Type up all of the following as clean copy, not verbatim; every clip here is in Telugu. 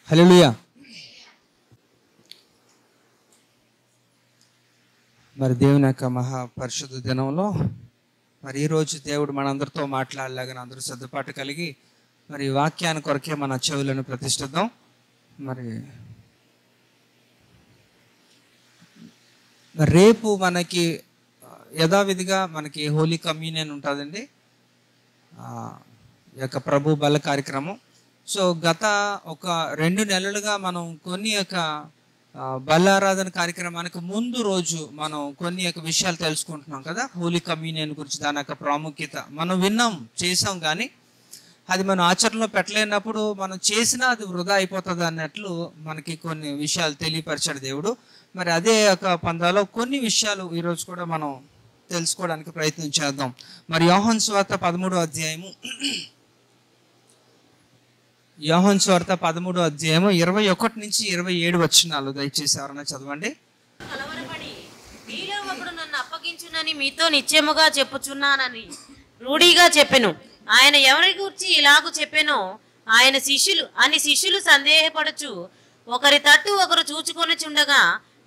హల్లెలూయా. మరి దేవుని యొక్క మహాపరిశుద్ధ దినంలో మరి ఈరోజు దేవుడు మనందరితో మాట్లాడలేక అందరూ సర్దుబాటు కలిగి మరి వాక్యాన్ని కొరకే మన చెవులను ప్రతిష్ఠిద్దాం. మరి రేపు మనకి యథావిధిగా మనకి హోలీ కమ్యూనియన్ ఉంటుందండి, ఈ యొక్క ప్రభు బల కార్యక్రమం. సో గత ఒక 2 నెలలుగా మనం కొన్ని యొక్క బలారాధన కార్యక్రమానికి ముందు రోజు మనం కొన్ని యొక్క విషయాలు తెలుసుకుంటున్నాం కదా. హోలీ కమ్యూనియన్ గురించి, దాని యొక్క ప్రాముఖ్యత మనం విన్నాం, చేసాం, కానీ అది మనం ఆచరణలో పెట్టలేనప్పుడు మనం చేసినా అది వృధా అయిపోతుంది అన్నట్లు మనకి కొన్ని విషయాలు తెలియపరిచాడు దేవుడు. మరి అదే ఒక పందాలో కొన్ని విషయాలు ఈరోజు కూడా మనం తెలుసుకోవడానికి ప్రయత్నం చేద్దాం. మరి యోహాను సువార్త 13వ అధ్యాయము, యోహాను సువార్త 13వ అధ్యాయము 21 నుంచి 27 వచనాలు దయచేసి ఎవరైనా చదవండి. కలవరపడి మీలో ఒకడు నన్ను అప్పగించునని మీతో నిశ్చయముగా చెప్పుచున్నానని రూఢిగా చెప్పెను. ఆయన ఎవరి గురించి ఇలాగూ చెప్పెనో ఆయన శిష్యులు సందేహపడచ్చు ఒకరి తట్టు ఒకరు చూచుకొనిచుండగా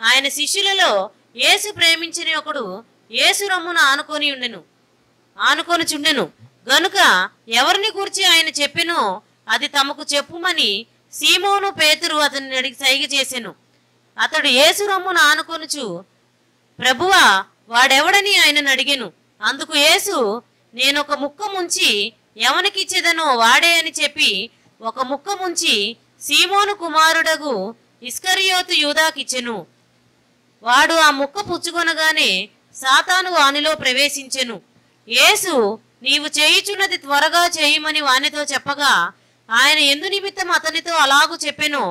ఆయన శిష్యులలో యేసు ప్రేమించిన ఒకడు యేసు రొమ్మున ఆనుకొనిచుండెను గనుక ఎవరిని గురించి ఆయన చెప్పెనో అది తమకు చెప్పుమని సీమోను పేతురు అతన్ని అడిగి సైగ చేసెను. అతడు యేసు రొమ్మున ఆనుకొనుచు, ప్రభువా వాడెవడని ఆయనను అడిగెను. అందుకు యేసు, నేనొక ముక్క ముంచి ఎవనికిచ్చేదనో వాడే అని చెప్పి ఒక ముక్క ముంచి సీమోను కుమారుడగు ఇస్కరియోతు యూదాకిచ్చెను. వాడు ఆ ముక్క పుచ్చుకొనగానే సాతాను వానిలో ప్రవేశించెను. యేసు, నీవు చేయుచున్నది త్వరగా చేయమని వానితో చెప్పగా ఆయన ఎందు నిమిత్తం అతనితో అలాగూ చెప్పెనో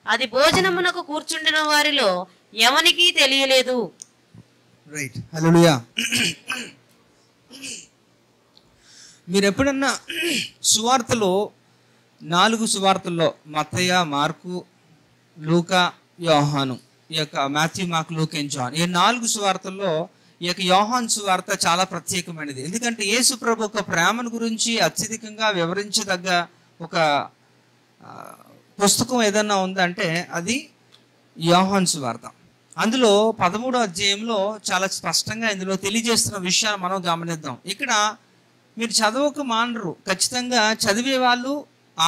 అది భోజనమునకు కూర్చుండిన వారిలో ఎవనికీ తెలియలేదు. రైట్, హల్లెలూయా. మీరు ఎప్పుడన్నా సువార్తలో 4 సువార్తల్లో మత్తయి, మార్కు, లూకా, యోహాను, ఈ యొక్క Matthew, Mark, Luke and John, ఈ 4 సువార్తల్లో ఈ యొక్క యోహాను సువార్త చాలా ప్రత్యేకమైనది. ఎందుకంటే యేసు ప్రభు ఒక ప్రేమను గురించి అత్యధికంగా వివరించదగ్గ ఒక పుస్తకం ఏదన్నా ఉందంటే అది యోహాను సువార్త. అందులో 13వ అధ్యాయంలో చాలా స్పష్టంగా ఇందులో తెలియజేస్తున్న విషయాలు మనం గమనిద్దాం. ఇక్కడ మీరు చదవక మానరు, ఖచ్చితంగా చదివే వాళ్ళు,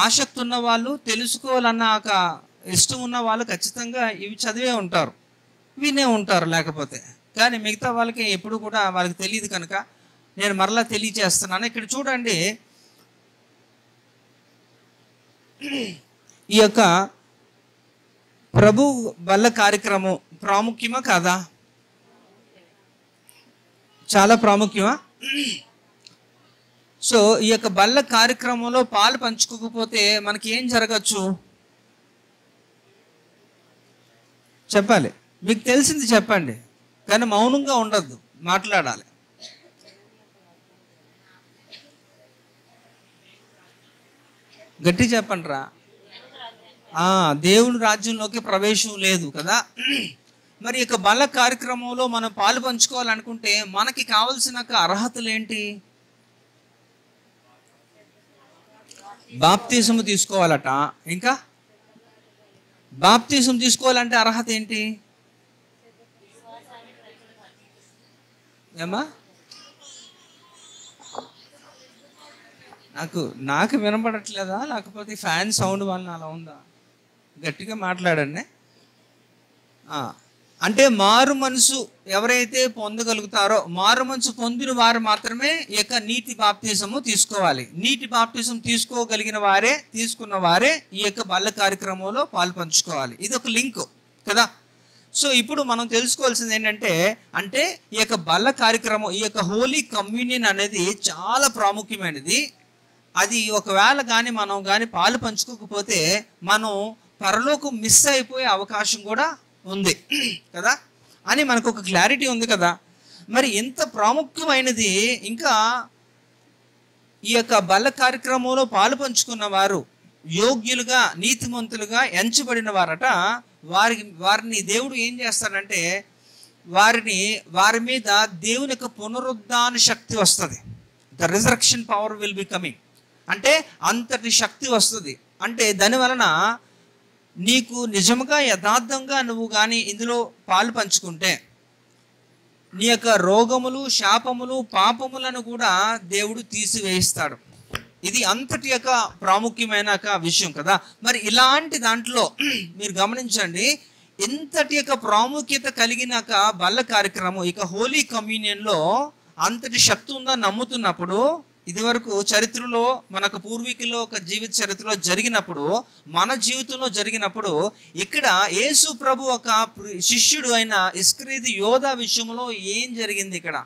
ఆసక్తి ఉన్న వాళ్ళు, తెలుసుకోవాలన్న ఒక ఇష్టం ఉన్న వాళ్ళు ఖచ్చితంగా ఇవి చదివే ఉంటారు, వినే ఉంటారు. లేకపోతే కానీ మిగతా వాళ్ళకి ఎప్పుడు కూడా వాళ్ళకి తెలియదు కనుక నేను మరలా తెలియజేస్తున్నాను. ఇక్కడ చూడండి, ఈ యొక్క ప్రభు బల్ల కార్యక్రమం ప్రాముఖ్యమా కాదా? చాలా ప్రాముఖ్యమా? సో ఈ యొక్క బల్ల కార్యక్రమంలో పాలు పంచుకోకపోతే మనకి ఏం జరగచ్చు చెప్పాలి. మీకు తెలిసింది చెప్పండి, కానీ మౌనంగా ఉండద్దు, మాట్లాడాలి. గట్టి చెప్పండి రా. దేవుని రాజ్యంలోకి ప్రవేశం లేదు కదా. మరి ఇక బల్ల కార్యక్రమంలో మనం పాలు పంచుకోవాలనుకుంటే మనకి కావలసిన అర్హతలు ఏంటి? బాప్తిసము తీసుకోవాలట. ఇంకా బాప్తిసం తీసుకోవాలంటే అర్హత ఏంటి? ఏమా నాకు వినపడట్లేదా, లేకపోతే ఫ్యాన్ సౌండ్ వలన అలా ఉందా? గట్టిగా మాట్లాడండి. అంటే మారు మనసు ఎవరైతే పొందగలుగుతారో, మారు మనసు పొందిన వారు మాత్రమే ఈ యొక్క నీటి బాప్తిసము తీసుకోవాలి. నీటి బాప్తిసం తీసుకోగలిగిన వారే, తీసుకున్న వారే ఈ యొక్క బల్ల కార్యక్రమంలో పాలు పంచుకోవాలి. ఇది ఒక లింక్ కదా. సో ఇప్పుడు మనం తెలుసుకోవాల్సింది ఏంటంటే, అంటే ఈ యొక్క బల్ల కార్యక్రమం, ఈ యొక్క హోలీ కమ్యూనియన్ అనేది చాలా ప్రాముఖ్యమైనది. అది ఒకవేళ కానీ మనం కానీ పాలు పంచుకోకపోతే మనం పరలోకం మిస్ అయిపోయే అవకాశం కూడా ఉంది కదా అని మనకు ఒక క్లారిటీ ఉంది కదా. మరి ఎంత ప్రాముఖ్యమైనది. ఇంకా ఈ యొక్క బల్ల కార్యక్రమంలో పాలు పంచుకున్న వారు యోగ్యులుగా, నీతిమంతులుగా ఎంచబడిన వారట. వారిని దేవుడు ఏం చేస్తాడంటే వారి మీద దేవుని యొక్క పునరుద్ధాన శక్తి వస్తుంది. The resurrection power will be coming. అంటే అంతటి శక్తి వస్తుంది. అంటే దాని వలన నీకు నిజంగా యథార్థంగా నువ్వు కానీ ఇందులో పాలు పంచుకుంటే నీ యొక్క రోగములు, శాపములు, పాపములను కూడా దేవుడు తీసివేయిస్తాడు. ఇది అంతటి యొక్క ప్రాముఖ్యమైన విషయం కదా. మరి ఇలాంటి దాంట్లో మీరు గమనించండి, ఇంతటి యొక్క ప్రాముఖ్యత కలిగిన బల్ల కార్యక్రమం ఇక హోలీ కమ్యూనియన్లో అంతటి శక్తి ఉందని నమ్ముతున్నప్పుడు, ఇదివరకు చరిత్రలో మనకు పూర్వీకుల్లో ఒక జీవిత చరిత్రలో జరిగినప్పుడు, మన జీవితంలో జరిగినప్పుడు, ఇక్కడ యేసు ప్రభు ఒక శిష్యుడు అయిన ఇస్కరియోతు యోధా విషయంలో ఏం జరిగింది ఇక్కడ.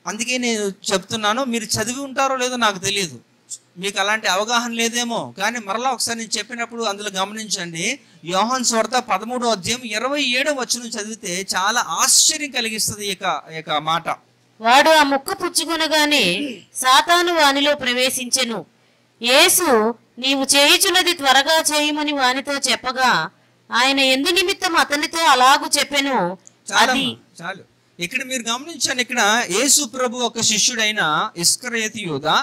అందుకే నేను చెప్తున్నాను, మీరు చదివి ఉంటారో లేదో నాకు తెలియదు, మీకు అలాంటి అవగాహన లేదేమో, కానీ మరలా ఒకసారి నేను చెప్పినప్పుడు అందులో గమనించండి. యోహాను సువార్త 13వ అధ్యాయం 27వ వచనం చదివితే చాలా ఆశ్చర్యం కలిగిస్తుంది ఈ మాట. వాడు ఆ ముక్క పుచ్చుకొనగానే సాతాను వానిలో ప్రవేశించెను. యేసు నీవు చేయుచున్నది త్వరగా చేయమని వానితో చెప్పగా ఆయన ఎందు నిమిత్తం అతనితో అలాగు చెప్పెను. అది చాలు. ఇక్కడ మీరు గమనించండి, ఇక్కడ యేసు ప్రభు ఒక శిష్యుడైన ఇస్కరియోతు యోధా,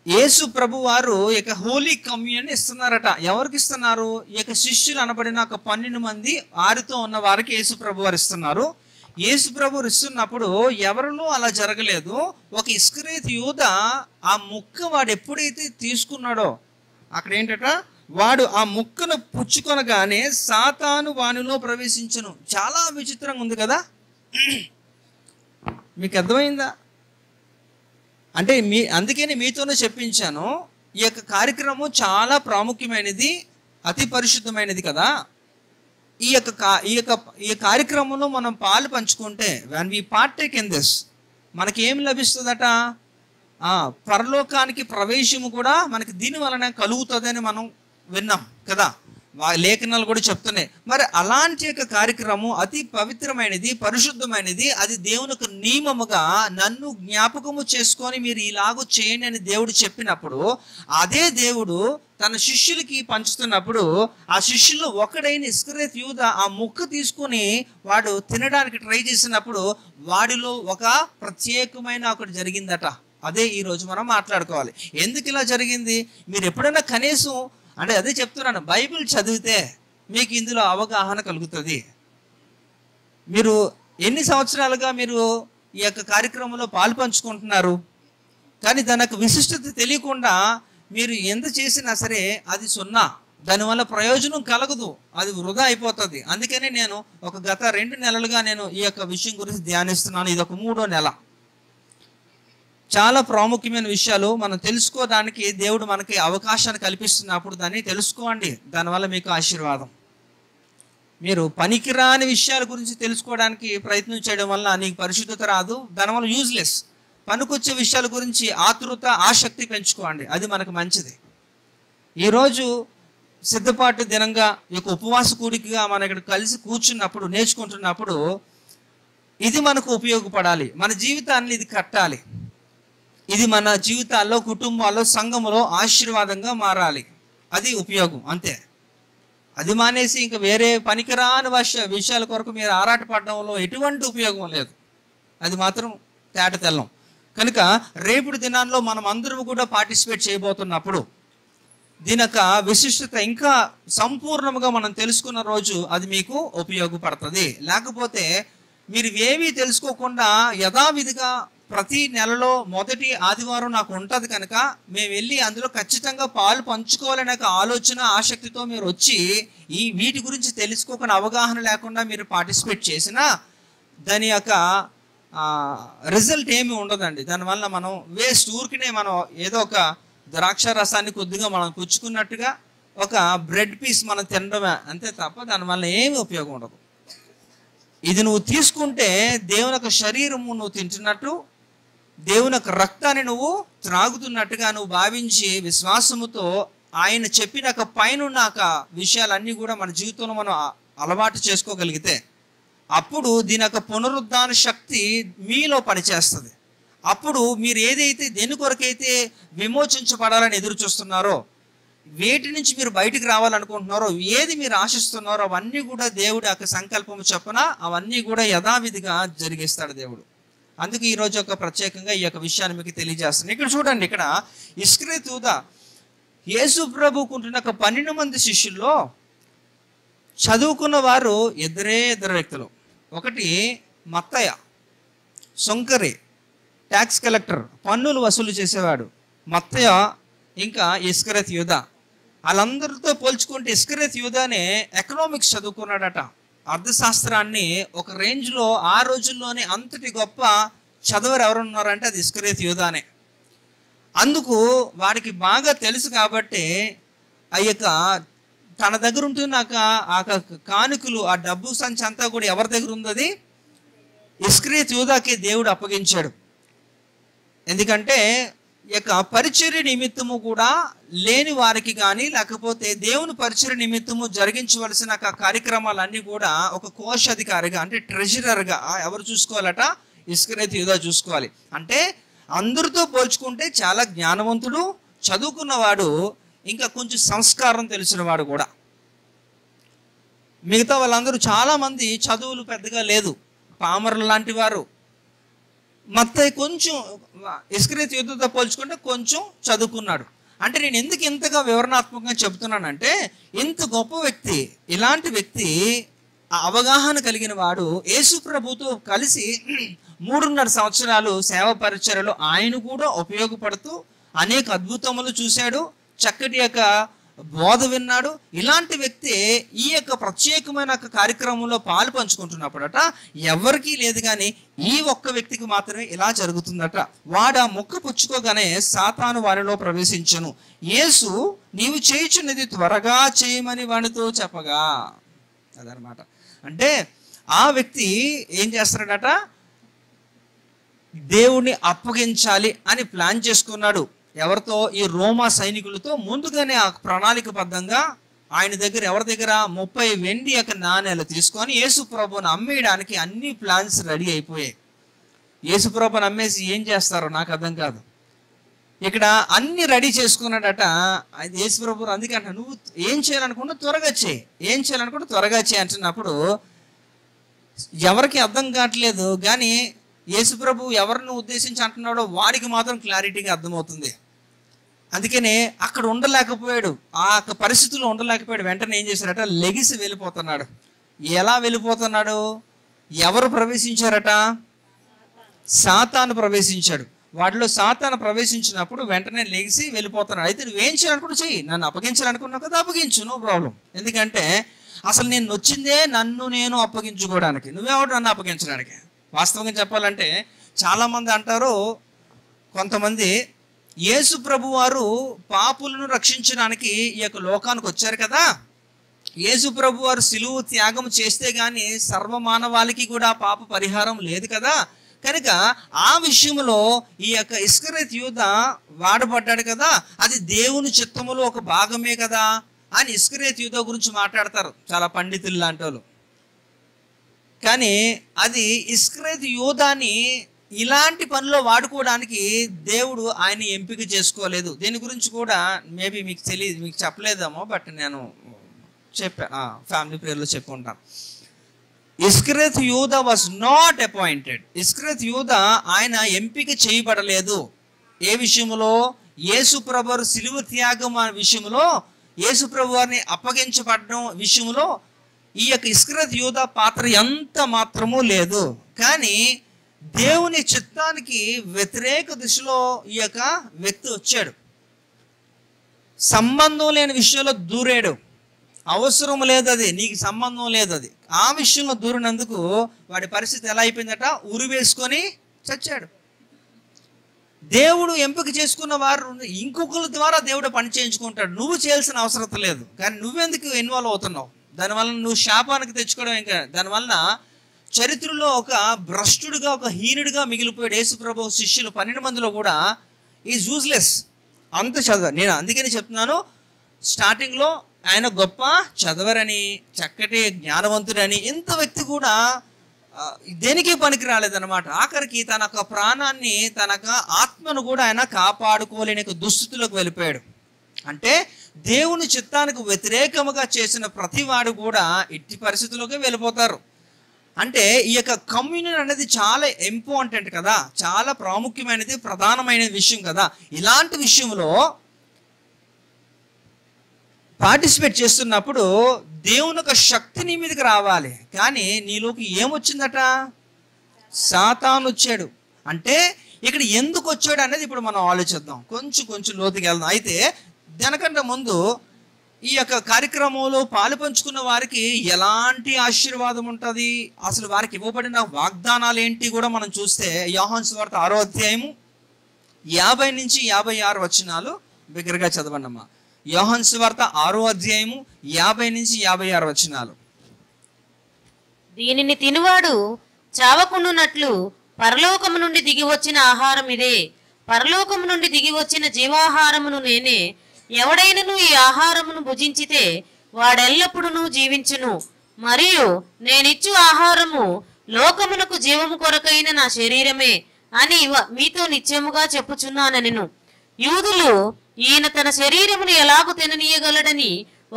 యేసు ప్రభు వారు ఇక హోలీ కమ్యూనియన్ ఇస్తున్నారట. ఎవరికి ఇస్తున్నారు? ఇక శిష్యులు అనబడిన ఒక 12 మంది ఆరితో ఉన్న వారికి యేసు ప్రభు వారు ఇస్తున్నారు. యేసు ప్రభు ఇస్తున్నప్పుడు ఎవరినూ అలా జరగలేదు. ఒక ఇస్కరియోతు యోధా ఆ ముక్క వాడు ఎప్పుడైతే తీసుకున్నాడో అక్కడ ఏంటట, వాడు ఆ ముక్కను పుచ్చుకొనగానే సాతాను వానిలో ప్రవేశించను. చాలా విచిత్రంగా ఉంది కదా. మీకు అర్థమైందా? అంటే అందుకని మీతోనే చెప్పించాను, ఈ యొక్క కార్యక్రమం చాలా ప్రాముఖ్యమైనది, అతి పరిశుద్ధమైనది కదా. ఈ కార్యక్రమంలో మనం పాలు పంచుకుంటే, when we partake in this, మనకి ఏం లభిస్తుందట? పరలోకానికి ప్రవేశము కూడా మనకి దీని వలన కలుగుతుందని మనం విన్నాం కదా. లేఖనాలు కూడా చెప్తున్నాయి. మరి అలాంటి యొక్క కార్యక్రమం అతి పవిత్రమైనది, పరిశుద్ధమైనది. అది దేవునికి నియమముగా నన్ను జ్ఞాపకము చేసుకొని మీరు ఇలాగూ చేయండి అని దేవుడు చెప్పినప్పుడు, అదే దేవుడు తన శిష్యులకి పంచుతున్నప్పుడు, ఆ శిష్యుల్లో ఒకడైన ఇస్కరియోతు యూదా ఆ ముక్క తీసుకొని వాడు తినడానికి ట్రై చేసినప్పుడు వాడిలో ఒక ప్రత్యేకమైన ఒకటి జరిగిందట. అదే ఈరోజు మనం మాట్లాడుకోవాలి. ఎందుకు ఇలా జరిగింది? మీరు ఎప్పుడైనా కనీసం, అంటే అదే చెప్తున్నాను, బైబిల్ చదివితే మీకు ఇందులో అవగాహన కలుగుతుంది. మీరు ఎన్ని సంవత్సరాలుగా మీరు ఈ యొక్క కార్యక్రమంలో పాలు పంచుకుంటున్నారు, కానీ దాని యొక్క విశిష్టత తెలియకుండా మీరు ఎంత చేసినా సరే అది సున్నా, దానివల్ల ప్రయోజనం కలగదు, అది వృధా అయిపోతుంది. అందుకనే నేను గత 2 నెలలుగా నేను ఈ యొక్క విషయం గురించి ధ్యానిస్తున్నాను. ఇది ఒక 3వ నెల. చాలా ప్రాముఖ్యమైన విషయాలు మనం తెలుసుకోవడానికి దేవుడు మనకి అవకాశాన్ని కల్పిస్తున్నప్పుడు దాన్ని తెలుసుకోండి. దానివల్ల మీకు ఆశీర్వాదం. మీరు పనికిరాని విషయాల గురించి తెలుసుకోవడానికి ప్రయత్నం చేయడం వల్ల నీకు పరిశుద్ధత రాదు, దానివల్ల యూజ్లెస్. పనికొచ్చే విషయాల గురించి ఆతృత, ఆసక్తి పెంచుకోండి, అది మనకు మంచిది. ఈరోజు సిద్ధపాటు దినంగా ఈ యొక్క ఉపవాస కూడికగా మనం ఇక్కడ కలిసి కూర్చున్నప్పుడు, నేర్చుకుంటున్నప్పుడు ఇది మనకు ఉపయోగపడాలి. మన జీవితాన్ని ఇది కట్టాలి. ఇది మన జీవితాల్లో, కుటుంబాల్లో, సంఘములో ఆశీర్వాదంగా మారాలి. అది ఉపయోగం, అంతే. అది మానేసి ఇంకా వేరే పనికిరాని విషయాల కొరకు మీరు ఆరాటపడడంలో ఎటువంటి ఉపయోగం లేదు. అది మాత్రం తేట తెల్లం. కనుక రేపటి దినాల్లో మనం అందరం కూడా పార్టిసిపేట్ చేయబోతున్నప్పుడు దీని యొక్క విశిష్టత ఇంకా సంపూర్ణంగా మనం తెలుసుకున్న రోజు అది మీకు ఉపయోగపడుతుంది. లేకపోతే మీరు ఏమీ తెలుసుకోకుండా యథావిధిగా ప్రతి నెలలో మొదటి ఆదివారం నాకు ఉంటుంది కనుక మేము వెళ్ళి అందులో ఖచ్చితంగా పాలు పంచుకోవాలనే ఆలోచన, ఆసక్తితో మీరు వచ్చి వీటి గురించి తెలుసుకోకుండా, అవగాహన లేకుండా మీరు పార్టిసిపేట్ చేసినా దాని యొక్క రిజల్ట్ ఏమి ఉండదండి. దానివల్ల మనం వేస్ట్, ఊరికినే మనం ఏదో ఒక ద్రాక్ష రసాన్ని కొద్దిగా మనం పుచ్చుకున్నట్టుగా ఒక బ్రెడ్ పీస్ మనం తినడమే అంతే తప్ప దానివల్ల ఏమి ఉపయోగం ఉండదు. ఇది నువ్వు తీసుకుంటే దేవుని యొక్క శరీరము నువ్వు తింటున్నట్టు, దేవుని యొక్క రక్తాన్ని నువ్వు త్రాగుతున్నట్టుగా నువ్వు భావించి విశ్వాసముతో ఆయన చెప్పిన పైన విషయాలన్నీ కూడా మన జీవితంలో మనం అలవాటు చేసుకోగలిగితే అప్పుడు దీని యొక్క పునరుద్ధాన శక్తి మీలో పనిచేస్తుంది. అప్పుడు మీరు ఏదైతే దేని కొరకైతే విమోచించబడాలని ఎదురు చూస్తున్నారో, వేటి నుంచి మీరు బయటికి రావాలనుకుంటున్నారో, ఏది మీరు ఆశిస్తున్నారో అవన్నీ కూడా దేవుడి యొక్క సంకల్పము చొప్పున అవన్నీ కూడా యథావిధిగా జరిగిస్తాడు దేవుడు. అందుకే ఈరోజు ప్రత్యేకంగా ఈ యొక్క విషయాన్ని మీకు తెలియజేస్తాను. ఇక్కడ చూడండి, ఇక్కడ ఇస్కరియోతు యూదా యేసు ప్రభుకుంటున్న 12 మంది శిష్యుల్లో చదువుకున్న వారు ఇద్దరు వ్యక్తులు. ఒకటి మత్తయ్య, సొంకరి, ట్యాక్స్ కలెక్టర్, పన్నులు వసూలు చేసేవాడు మత్తయ్య. ఇంకా ఇస్కరియోతు యూదా. వాళ్ళందరితో పోల్చుకుంటే ఇస్కరియోతు యూదానే ఎకనామిక్స్ చదువుకున్నాడట. అర్థశాస్త్రాన్ని ఒక రేంజ్లో ఆ రోజుల్లోనే అంతటి గొప్ప చదువరు ఎవరున్నారంటే అది ఇస్కరియోతు యూదానే. అందుకు వాడికి బాగా తెలుసు కాబట్టి ఆ యొక్క తన దగ్గర ఉంటున్నాక ఆ కానుకలు, ఆ డబ్బు సంచి అంతా కూడా ఎవరి దగ్గర ఉంది? ఇస్కరియోతు యూదాకి దేవుడు అప్పగించాడు. ఎందుకంటే ఈ యొక్క పరిచర్య నిమిత్తము కూడా లేని వారికి కానీ, లేకపోతే దేవుని పరిచర్య నిమిత్తము జరిగించవలసిన కార్యక్రమాలన్నీ కూడా ఒక కోశాధికారిగా అంటే ట్రెజరర్గా ఎవరు చూసుకోవాలట? ఇస్కరియోతు యూదా చూసుకోవాలి. అంటే అందరితో పోల్చుకుంటే చాలా జ్ఞానవంతుడు, చదువుకున్నవాడు, ఇంకా కొంచెం సంస్కారం తెలిసిన వాడు కూడా. మిగతా వాళ్ళందరూ చాలామంది చదువులు పెద్దగా లేదు, పామరులు లాంటి వారు. మత్తయి కొంచెం ఇస్కరియోతు యూదాతో పోల్చుకుంటే కొంచెం చదువుకున్నాడు. అంటే నేను ఎందుకు ఇంతగా వివరణాత్మకంగా చెబుతున్నానంటే, ఇంత గొప్ప వ్యక్తి, ఇలాంటి వ్యక్తి, ఆ అవగాహన కలిగిన వాడు యేసు ప్రభుతో కలిసి 3.5 సంవత్సరాలు సేవ పరిచర్యలో ఆయన కూడా ఉపయోగపడుతూ అనేక అద్భుతములు చూశాడు, చక్కటి యొక్క బోధ విన్నాడు. ఇలాంటి వ్యక్తి ఈ యొక్క ప్రత్యేకమైన కార్యక్రమంలో పాలు పంచుకుంటున్నప్పుడట ఎవరికీ లేదు, కానీ ఈ ఒక్క వ్యక్తికి మాత్రమే ఇలా జరుగుతుందట. వాడు ఆ మొక్క పుచ్చుకోగానే సాతాను వారిలో ప్రవేశించను. యేసు నీవు చేయుచున్నది త్వరగా చేయమని వాడితో చెప్పగా. అదనమాట. అంటే ఆ వ్యక్తి ఏం చేస్తున్నాడట? దేవుణ్ణి అప్పగించాలి అని ప్లాన్ చేసుకున్నాడు. ఎవరితో? ఈ రోమా సైనికులతో. ముందుగానే ఆ ప్రణాళికబద్ధంగా ఆయన దగ్గర ఎవరి దగ్గర 30 వెండి యొక్క నాణేలు తీసుకొని యేసు ప్రభువుని అమ్మేయడానికి అన్ని ప్లాన్స్ రెడీ అయిపోయాయి. యేసు ప్రభువుని అమ్మేసి ఏం చేస్తారో నాకు అర్థం కాదు. ఇక్కడ అన్ని రెడీ చేసుకున్నాడట యేసు ప్రభు. అందుకే అంట నువ్వు ఏం చేయాలనుకుంటే త్వరగా చేయి, ఏం చేయాలనుకుంటే త్వరగా చేయి అంటున్నప్పుడు ఎవరికి అర్థం కావట్లేదు, కానీ యేసు ప్రభు ఎవరిని ఉద్దేశించి అంటున్నాడో వాడికి మాత్రం క్లారిటీగా అర్థమవుతుంది. అందుకనే అక్కడ ఉండలేకపోయాడు, ఆ పరిస్థితుల్లో ఉండలేకపోయాడు. వెంటనే ఏం చేశాడట? లెగిసి వెళ్ళిపోతున్నాడు. ఎలా వెళ్ళిపోతున్నాడు? ఎవరు ప్రవేశించారట? సాతాను ప్రవేశించాడు. వాటిలో సాతాను ప్రవేశించినప్పుడు వెంటనే లెగిసి వెళ్ళిపోతున్నాడు. అయితే నువ్వేం చేయాలనుకుంటూ చెయ్యి, నన్ను అప్పగించాలనుకున్నావు కదా, అప్పగించు, నో ప్రాబ్లం. ఎందుకంటే అసలు నేను వచ్చిందే నన్ను నేను అప్పగించుకోవడానికి, నువ్వెవడు నన్ను అప్పగించడానికి. వాస్తవంగా చెప్పాలంటే చాలామంది అంటారు, కొంతమంది యేసు ప్రభు వారు పాపులను రక్షించడానికి ఈ యొక్క లోకానికి వచ్చారు కదా, యేసు ప్రభు వారు సిలువ త్యాగం చేస్తే గాని సర్వమానవాళికి కూడా పాప పరిహారం లేదు కదా, కనుక ఆ విషయంలో ఈ యొక్క ఇస్కరియోతు యూదా వాడబడ్డాడు కదా, అది దేవుని చిత్తములో ఒక భాగమే కదా అని ఇస్కరియోతు యూదా గురించి మాట్లాడతారు చాలా పండితులు లాంటి వాళ్ళు. కానీ అది ఇస్కరియోతు యూదాని ఇలాంటి పనిలో వాడుకోవడానికి దేవుడు ఆయన ఎంపిక చేసుకోలేదు. దీని గురించి కూడా మేబీ మీకు తెలియదు, మీకు చెప్పలేదేమో, బట్ నేను ఫ్యామిలీ ప్రేయర్లో చెప్పుకుంటాను. ఇస్కరియోతు యూదా వాజ్ నాట్ అపాయింటెడ్. ఇస్కరియోతు యూదా ఆయన ఎంపిక చేయబడలేదు. ఏ విషయంలో? యేసు ప్రభు సిలువ త్యాగం విషయంలో, యేసు ప్రభు వారిని అప్పగించబడడం విషయంలో ఈ యొక్క ఇస్కరియోతు యూదా పాత్ర ఎంత మాత్రమూ లేదు. కానీ దేవుని చిత్తానికి వ్యతిరేక దిశలో ఈ యొక్క వ్యక్తి వచ్చాడు. సంబంధం లేని విషయంలో దూరాడు. అవసరం లేదు, అది నీకు సంబంధం లేదు, అది ఆ విషయంలో దూరినందుకు వాడి పరిస్థితి ఎలా అయిపోయిందట? ఉరి వేసుకొని చచ్చాడు. దేవుడు ఎంపిక చేసుకున్న వారు ఇంకొకరి ద్వారా దేవుడు పని చేయించుకుంటాడు. నువ్వు చేయాల్సిన అవసరం లేదు, కానీ నువ్వెందుకు ఇన్వాల్వ్ అవుతున్నావు? దానివల్ల నువ్వు శాపానికి తెచ్చుకోవడం. ఇంకా దానివల్ల చరిత్రలో ఒక భ్రష్టుడిగా, ఒక హీనుడిగా మిగిలిపోయాడు యేసు ప్రభు. శిష్యులు 12 మందిలో కూడా ఈజ్ యూజ్లెస్. అంత చదువు. నేను అందుకని చెప్తున్నాను, స్టార్టింగ్లో ఆయన గొప్ప చదవరని, చక్కటి జ్ఞానవంతుడని, ఇంత వ్యక్తి కూడా దేనికి పనికి రాలేదన్నమాట. ఆఖరికి తన యొక్క ప్రాణాన్ని, తన ఆత్మను కూడా ఆయన కాపాడుకోలేని దుస్థితిలోకి వెళ్ళిపోయాడు. అంటే దేవుని చిత్తానికి వ్యతిరేకముగా చేసిన ప్రతి వాడు కూడా ఇట్టి పరిస్థితుల్లోకి వెళ్ళిపోతారు. అంటే ఈ యొక్క కమ్యూనియన్ అనేది చాలా ఇంపార్టెంట్ కదా, చాలా ప్రాముఖ్యమైనది, ప్రధానమైన విషయం కదా. ఇలాంటి విషయంలో పార్టిసిపేట్ చేస్తున్నప్పుడు దేవుని యొక్క శక్తి నీ మీదకి రావాలి. కానీ నీలోకి ఏమొచ్చిందట? సాతాను వచ్చాడు. అంటే ఇక్కడ ఎందుకు వచ్చాడు అనేది ఇప్పుడు మనం ఆలోచిద్దాం, కొంచెం లోతుకి వెళ్దాం. అయితే దానికంటే ముందు ఈ యొక్క కార్యక్రమంలో పాలు పంచుకున్న వారికి ఎలాంటి ఆశీర్వాదం ఉంటుంది, అసలు వారికి ఇవ్వబడిన వాగ్దానాలు ఏంటి కూడా మనం చూస్తే యోహాను సువార్త 6వ అధ్యాయము 50 నుంచి 56 వచనాలు బిగ్గరగా చదవండి అమ్మా. యోహాను సువార్త 6వ అధ్యాయము 50 నుంచి 56 వచనాలు. దీనిని తినువాడు చావకుండునట్లు పరలోకము నుండి దిగి వచ్చిన ఆహారం ఇదే. పరలోకము నుండి దిగి వచ్చిన జీవాహారమును నేనే. ఎవడైనను ఈ ఆహారమును భుజించితే వాడెల్లప్పుడూ జీవించును. మరియు నేనిచ్చు ఆహారము లోకమునకు జీవము కొరకైన నా శరీరమే అని మీతో నిశ్చయముగా చెప్పుచున్నానెను. యూదులు ఈయన తన శరీరమును ఎలాగూ తిననీయగలడని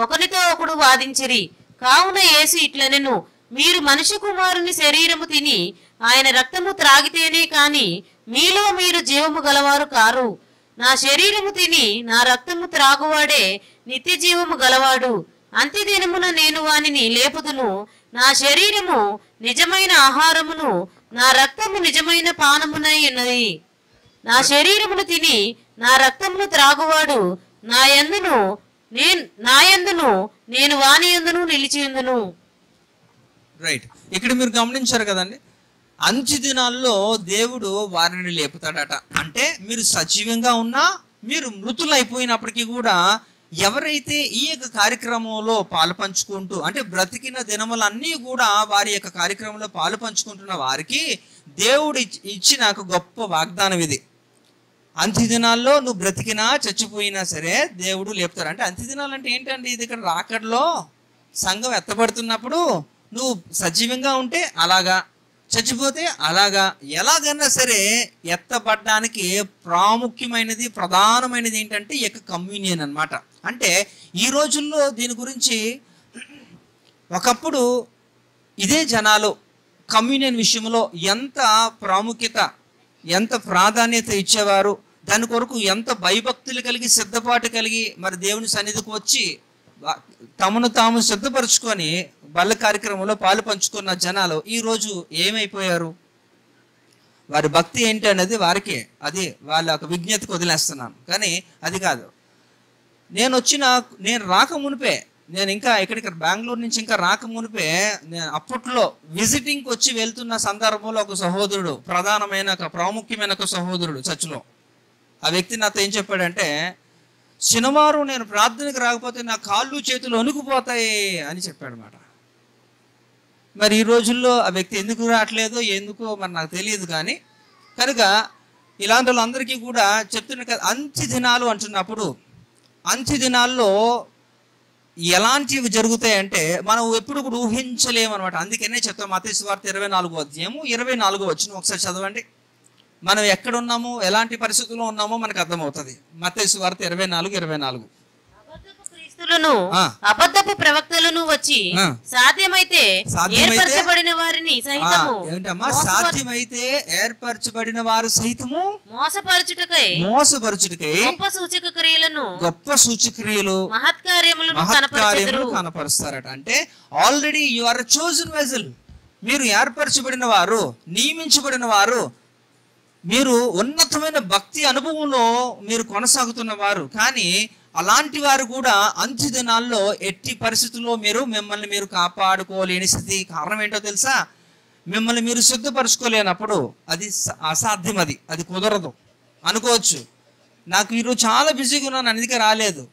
ఒకనితో ఒకడు వాదించిరి. కావున యేసు ఇట్లనెను, మీరు మనుష్య కుమారుని శరీరము తిని ఆయన రక్తము త్రాగితేనే కాని మీలో మీరు జీవము గలవారు కారు. నా శరీరము తిని నా రక్తము త్రాగువాడే నిత్య జీవము గలవాడు. అంత్యదినమున నేను వానిని లేపుదును. నా శరీరము నిజమైన ఆహారమును, నా రక్తము నిజమైన పానమునై ఉన్నది. నా శరీరమును తిని నా రక్తమును త్రాగువాడు నా యందును నేను వాని యందును నిలిచియుందును. రైట్, ఇక్కడ మీరు గమనించారు కదండి, అంత్య దినాల్లో దేవుడు వారిని లేపుతాడట. అంటే మీరు సజీవంగా ఉన్నా, మీరు మృతులు అయిపోయినప్పటికీ కూడా ఎవరైతే ఈ యొక్క కార్యక్రమంలో పాలు పంచుకుంటూ, అంటే బ్రతికిన దినములన్నీ కూడా వారి యొక్క కార్యక్రమంలో పాలు పంచుకుంటున్న వారికి దేవుడు ఇచ్చిన ఒక గొప్ప వాగ్దానం ఇది. అంత్య దినాల్లో నువ్వు బ్రతికినా చచ్చిపోయినా సరే దేవుడు లేపుతాడు. అంటే అంత్య దినాలు అంటే ఏంటండి? ఇది ఇక్కడ రాకడలో సంఘం ఎత్తబడుతున్నప్పుడు నువ్వు సజీవంగా ఉంటే అలాగా, చచ్చిపోతే అలాగా, ఎలాగైనా సరే ఎత్తబడ్డానికి ప్రాముఖ్యమైనది, ప్రధానమైనది ఏంటంటే ఈ యొక్క కమ్యూనియన్ అన్నమాట. అంటే ఈ రోజుల్లో దీని గురించి ఒకప్పుడు ఇదే జనాలు కమ్యూనియన్ విషయంలో ఎంత ప్రాముఖ్యత, ఎంత ప్రాధాన్యత ఇచ్చేవారు, దాని కొరకు ఎంత భయభక్తులు కలిగి సిద్ధపాటు కలిగి మరి దేవుని సన్నిధికి వచ్చి తమను తాము సిద్ధపరచుకొని బల్ల కార్యక్రమంలో పాలు పంచుకున్న జనాలు ఈరోజు ఏమైపోయారు? వారి భక్తి ఏంటి అనేది వారికే, అది వాళ్ళ ఒక విజ్ఞతకు వదిలేస్తున్నాను. కానీ అది కాదు. నేను రాక మునిపే, నేను ఇంకా ఇక్కడికి బెంగళూరు నుంచి ఇంకా రాక మునిపే, నేను అప్పట్లో విజిటింగ్కి వచ్చి వెళ్తున్న సందర్భంలో ఒక సహోదరుడు, ప్రధానమైన ఒక ప్రాముఖ్యమైన ఒక సహోదరుడు చర్చిలో, ఆ వ్యక్తి నాతో ఏం చెప్పాడంటే, శనివారం నేను ప్రార్థనకు రాకపోతే నా కాళ్ళు చేతులు వణుకుపోతాయి అని చెప్పాడనమాట. మరి ఈ రోజుల్లో ఆ వ్యక్తి ఎందుకు రావట్లేదో ఎందుకో మరి నాకు తెలియదు. కానీ కనుక ఇలాంటి వాళ్ళందరికీ కూడా చెప్తున్నా కదా, అంత్య దినాలు అంటున్నప్పుడు అంత్య దినాల్లో ఎలాంటివి జరుగుతాయంటే మనం ఎప్పుడు కూడా ఊహించలేమన్నమాట. అందుకనే చెప్తాం మత్తయి సువార్త 24వ అధ్యాయము 24వ వచనం ఒకసారి చదవండి. మనం ఎక్కడున్నామో, ఎలాంటి పరిస్థితుల్లో ఉన్నామో మనకు అర్థమవుతుంది. మత్తయి సువార్త 24:24. అబద్ధపు ప్రవక్తలను వచ్చి సాధ్యమైతే ఏర్పరచబడిన వారిని సహితము, ఏంటమ్మా సాధ్యమైతే ఏర్పరచబడిన వారు సహితము మోసపరచుటకై గొప్ప సూచక్రియలు మహత్కార్యములను కనపరుస్తారట. అంటే already you are chosen vessel, మీరు ఏర్పరచబడిన వారు, నియమించబడిన వారు, మీరు ఉన్నతమైన భక్తి అనుభవంలో మీరు కొనసాగుతున్న వారు. కానీ అలాంటి వారు కూడా అంత్య దినాల్లో ఎట్టి పరిస్థితుల్లో మిమ్మల్ని మీరు కాపాడుకోలేని స్థితి. కారణం ఏంటో తెలుసా? మిమ్మల్ని మీరు సిద్ధపరచుకోలేనప్పుడు అది అసాధ్యం, అది కుదరదు. అనుకోవచ్చు, నాకు ఈరోజు చాలా బిజీగా ఉన్నాను అందుకే రాలేదు.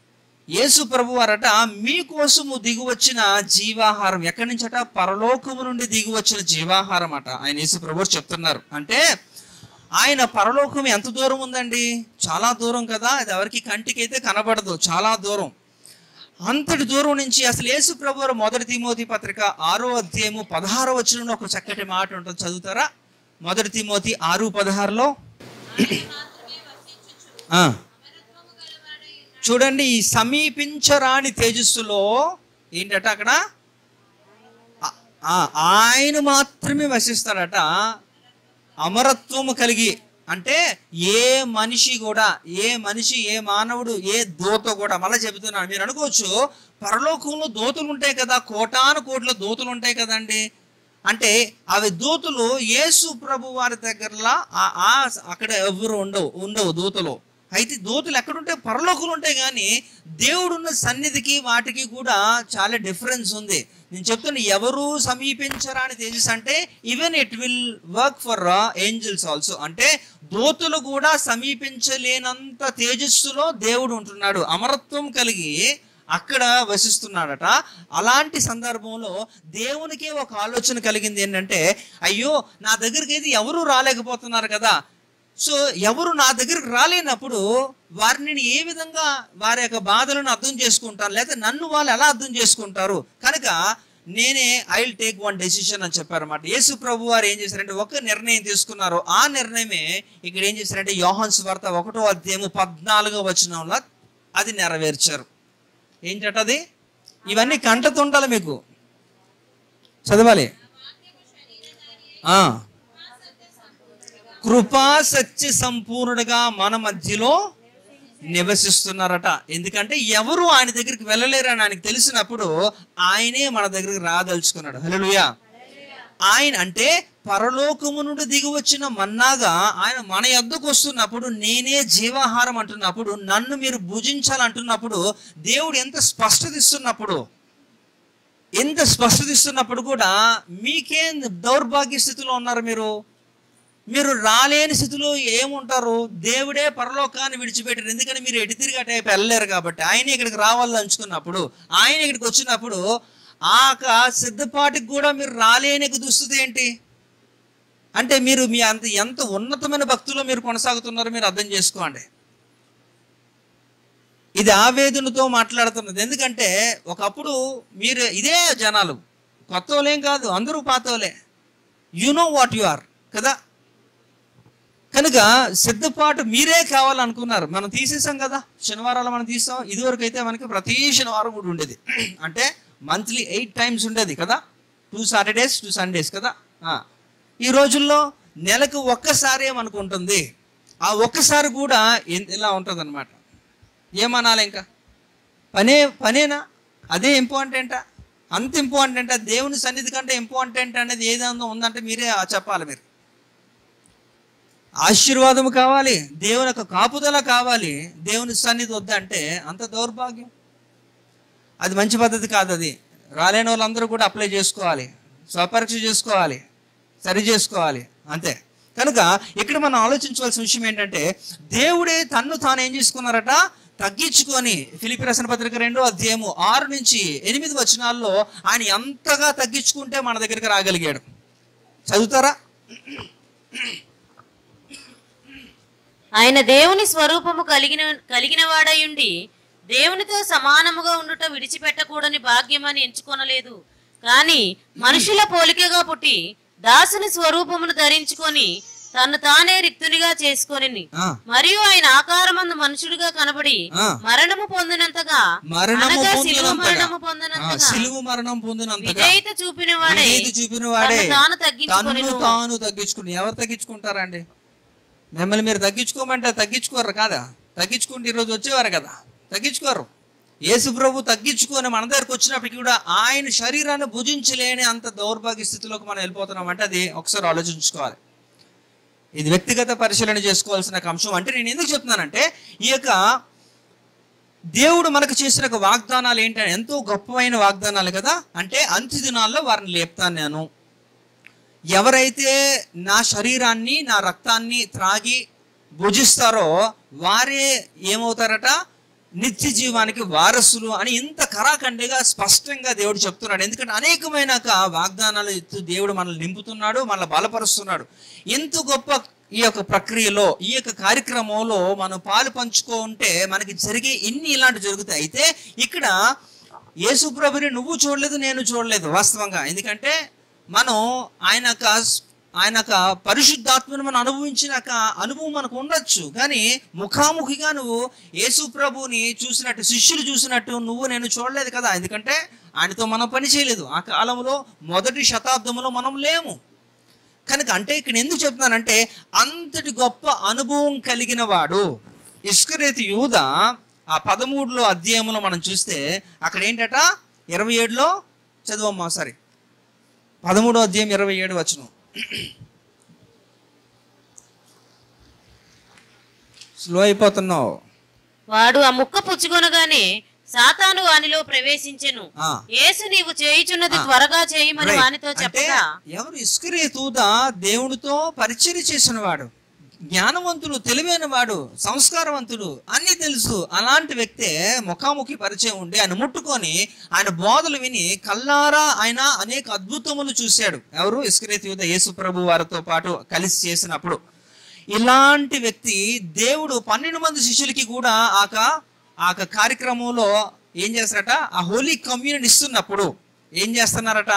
యేసు ప్రభు వారట మీకోసము దిగి వచ్చిన జీవాహారం. ఎక్కడి నుంచట? పరలోకము నుండి దిగి వచ్చిన జీవాహారం అట ఆయన యేసు ప్రభు చెప్తున్నారు. అంటే ఆయన పరలోకం ఎంత దూరం ఉందండి? చాలా దూరం కదా. అది ఎవరికి కంటికి అయితే కనబడదు, చాలా దూరం. అంతటి దూరం నుంచి అసలు యేసు ప్రభు మొదటి తిమోతి పత్రిక 6వ అధ్యాయము 16వ వచనంలో ఒక చక్కటి మాట ఉంటుంది, చదువుతారా? మొదటి తిమోతి 6:16లో చూడండి, ఈ సమీపించరాని తేజస్సులో ఏంటట అక్కడ ఆయన మాత్రమే వసిస్తాడట. అమరత్వము కలిగి అంటే ఏ మనిషి కూడా, ఏ మానవుడు, ఏ దూత కూడా, మళ్ళీ చెబుతున్నాను, మీరు అనుకోవచ్చు పరలోకంలో దూతలు ఉంటాయి కదా, కోటాను కోట్ల దూతలు ఉంటాయి కదండి అంటే, అవి దూతలు యేసు ప్రభు వారి దగ్గరలా అక్కడ ఎవరు ఉండవు దూతలు. అయితే దూతలు ఎక్కడుంటే పరలోకంలో ఉంటాయి, కానీ దేవుడున్న సన్నిధికి వాటికి కూడా చాలా డిఫరెన్స్ ఉంది. నేను చెప్తున్నా, ఎవరు సమీపించరా అని తేజస్ అంటే even it will work for angels also. అంటే దూతలు కూడా సమీపించలేనంత తేజస్సులో దేవుడు ఉంటున్నాడు, అమరత్వం కలిగి అక్కడ వసిస్తున్నాడట. అలాంటి సందర్భంలో దేవునికే ఒక ఆలోచన కలిగింది ఏంటంటే, అయ్యో నా దగ్గరికి అయితే ఎవరు రాలేకపోతున్నారు కదా, సో ఎవరు నా దగ్గరకు రాలేనప్పుడు వారిని నేను ఏ విధంగా వారి యొక్క బాధలను అర్థం చేసుకుంటాను, లేకపోతే నన్ను వాళ్ళు ఎలా అర్థం చేసుకుంటారు, కనుక నేనే I will take one decision అని చెప్పారన్నమాట. యేసు ప్రభు వారు ఏం చేశారంటే ఒక నిర్ణయం తీసుకున్నారు. ఆ నిర్ణయమే ఇక్కడ ఏం చేశారంటే యోహాను సువార్త 1వ అధ్యాయము 14వ వచనంలో అది నెరవేర్చారు. ఏంటది? ఇవన్నీ కంటతుండాలి, మీకు చదవాలి. కృపా సత్య సంపూర్ణుడుగా మన మధ్యలో నివసిస్తున్నారట. ఎందుకంటే ఎవరు ఆయన దగ్గరికి వెళ్ళలేరని ఆయనకు తెలిసినప్పుడు ఆయనే మన దగ్గరికి రాదలుచుకున్నాడు. హల్లెలూయా. ఆయన అంటే పరలోకము నుండి దిగి వచ్చిన మన్నాగా ఆయన మన యొద్దకు వస్తున్నప్పుడు, నేనే జీవాహారం అంటున్నప్పుడు, నన్ను మీరు భుజించాలంటున్నప్పుడు, దేవుడు ఎంత స్పష్టత ఇస్తున్నప్పుడు కూడా మీకే దౌర్భాగ్య స్థితిలో ఉన్నారు. మీరు రాలేని స్థితిలో ఏముంటారు? దేవుడే పరలోకాన్ని విడిచిపెట్టారు. ఎందుకంటే మీరు ఎటు తిరిగి అటైపు వెళ్ళలేరు కాబట్టి ఆయన ఇక్కడికి రావాలని అంచుకున్నప్పుడు, ఆయన ఇక్కడికి వచ్చినప్పుడు ఆ సిద్ధపాటికి కూడా మీరు రాలేని దుస్థితి ఏంటి అంటే, మీరు మీ ఎంత ఉన్నతమైన భక్తుల్లో మీరు కొనసాగుతున్నారో మీరు అర్థం చేసుకోండి. ఇది ఆవేదనతో మాట్లాడుతున్నది. ఎందుకంటే ఒకప్పుడు మీరు ఇదే జనాలు, కొత్త వాళ్ళేం కాదు, అందరూ పాతోలే, you know what you are కదా. కనుక సిద్ధపాటు మీరే కావాలనుకున్నారు. మనం తీసేసాం కదా, శనివారాలు మనం తీసాం. ఇదివరకు అయితే మనకి ప్రతి శనివారం కూడా ఉండేది. అంటే మంత్లీ 8 times ఉండేది కదా, 2 Saturdays 2 Sundays కదా. ఈ రోజుల్లో నెలకు ఒక్కసారి ఏమనుకుంటుంది, ఆ ఒక్కసారి కూడా ఇలా ఉంటుంది అనమాట. ఏమనాలి, ఇంకా పనేనా? అదే ఇంపార్టెంటా? అంత ఇంపార్టెంటా? దేవుని సన్నిధి కంటే ఇంపార్టెంట్ అనేది ఏదైనా ఉందంటే మీరే చెప్పాలి. మీరు ఆశీర్వాదం కావాలి, దేవుని యొక్క కాపుదల కావాలి, దేవుని సన్నిధి వద్దంటే అంత దౌర్భాగ్యం. అది మంచి పద్ధతి కాదు. అది రాలేని వాళ్ళందరూ కూడా అప్లై చేసుకోవాలి, స్వపరీక్ష చేసుకోవాలి, సరి చేసుకోవాలి, అంతే. కనుక ఇక్కడ మనం ఆలోచించవలసిన విషయం ఏంటంటే, దేవుడే తన్ను తాను ఏం చేసుకున్నారట, తగ్గించుకొని. ఫిలిప్పీ రాసిన పత్రిక 2వ అధ్యాయము 6 నుంచి 8 వచనాల్లో ఆయన ఎంతగా తగ్గించుకుంటే మన దగ్గరికి రాగలిగాడు. చదువుతారా? ఆయన దేవుని స్వరూపము కలిగిన వాడయుండి దేవునితో సమానముగా ఉండుట విడిచిపెట్టకూడని భాగ్యమని ఎంచుకొనలేదు, కానీ మనుషుల పోలికగా పుట్టి దాసుని స్వరూపమును ధరించుకొని తను తానే రిక్తునిగా చేసుకొని, మరియు ఆయన ఆకారమందు మనుషుడిగా కనబడి మరణము పొందినంతగా సిలువ మరణం పొందినంతగా విధేయత చూపిన వాడే తాను తగ్గించుకుని. ఎవరు తగ్గించుకుంటారండి? మిమ్మల్ని మీరు తగ్గించుకోమంటే తగ్గించుకోరు కదా. తగ్గించుకుంటే ఈరోజు వచ్చేవారు కదా, తగ్గించుకోరు. యేసు ప్రభు తగ్గించుకొని మన దగ్గరకు వచ్చినప్పటికీ కూడా ఆయన శరీరాన్ని భుజించలేని అంత దౌర్భాగ్య స్థితిలోకి మనం వెళ్ళిపోతున్నామంటే అది ఒకసారి ఆలోచించుకోవాలి. ఇది వ్యక్తిగత పరిశీలన చేసుకోవాల్సిన అంశం. అంటే నేను ఎందుకు చెప్తున్నానంటే, ఈ యొక్క దేవుడు మనకు చేసిన ఒక వాగ్దానాలు ఏంటంటే ఎంతో గొప్పమైన వాగ్దానాలు కదా. అంటే అంత్య దినాల్లో వారిని లేపుతాను నేను. ఎవరైతే నా శరీరాన్ని నా రక్తాన్ని త్రాగి భుజిస్తారో వారే ఏమవుతారట, నిత్య జీవానికి వారసులు అని ఇంత కరాఖండిగా స్పష్టంగా దేవుడు చెప్తున్నాడు. ఎందుకంటే అనేకమైన వాగ్దానాలు దేవుడు మనల్ని నింపుతున్నాడు, మనల్ని బలపరుస్తున్నాడు. ఎంత గొప్ప ఈ యొక్క ప్రక్రియలో, ఈ యొక్క కార్యక్రమంలో మనం పాలు పంచుకుంటే మనకి జరిగే ఇన్ని ఇలాంటి జరుగుతాయి. అయితే ఇక్కడ యేసు ప్రభుని నువ్వు చూడలేదు, నేను చూడలేదు వాస్తవంగా. ఎందుకంటే మనం ఆయన పరిశుద్ధాత్మను మనం అనుభవించినాక అనుభవం మనకు ఉండొచ్చు, కానీ ముఖాముఖిగా నువ్వు యేసు ప్రభుని చూసినట్టు, శిష్యులు చూసినట్టు నువ్వు నేను చూడలేదు కదా. ఎందుకంటే ఆయనతో మనం పని చేయలేదు. ఆ కాలంలో 1వ శతాబ్దంలో మనం లేము. కనుక అంటే ఇక్కడ ఎందుకు చెప్తున్నానంటే అంతటి గొప్ప అనుభవం కలిగిన వాడు ఇస్కరియోతు యూదా. ఆ 13 అధ్యాయంలో మనం చూస్తే అక్కడ ఏంటట 27లో చదువమ్మా సరే 13వ అధ్యాయం 27 వచనం. స్లో అయిపోతున్నావు. వాడు ఆ ముక్క పుచ్చుకొనగానే సాతాను వానిలో ప్రవేశించెను. యేసు నీవు చేయుచున్నది త్వరగా చేయమని వానితో చెప్పగా. ఎవరు? ఇస్కరియోతు దేవునితో పరిచర్య చేసిన వాడు, జ్ఞానవంతుడు, తెలివైన వాడు, సంస్కారవంతుడు, అన్ని తెలుసు. అలాంటి వ్యక్తే ముఖాముఖి పరిచయం ఉండి ఆయన ముట్టుకొని ఆయన బోధలు విని కల్లారా ఆయన అనేక అద్భుతములు చూశాడు. ఎవరు? ఇస్కరియోతు యూదా యేసు ప్రభు వారితో పాటు కలిసి చేసినప్పుడు. ఇలాంటి వ్యక్తి దేవుడు 12 మంది శిష్యులకి కూడా ఆ కార్యక్రమంలో ఏం చేస్తారట, ఆ హోలీ కమ్యూనియన్ ఇస్తున్నప్పుడు ఏం చేస్తున్నారట,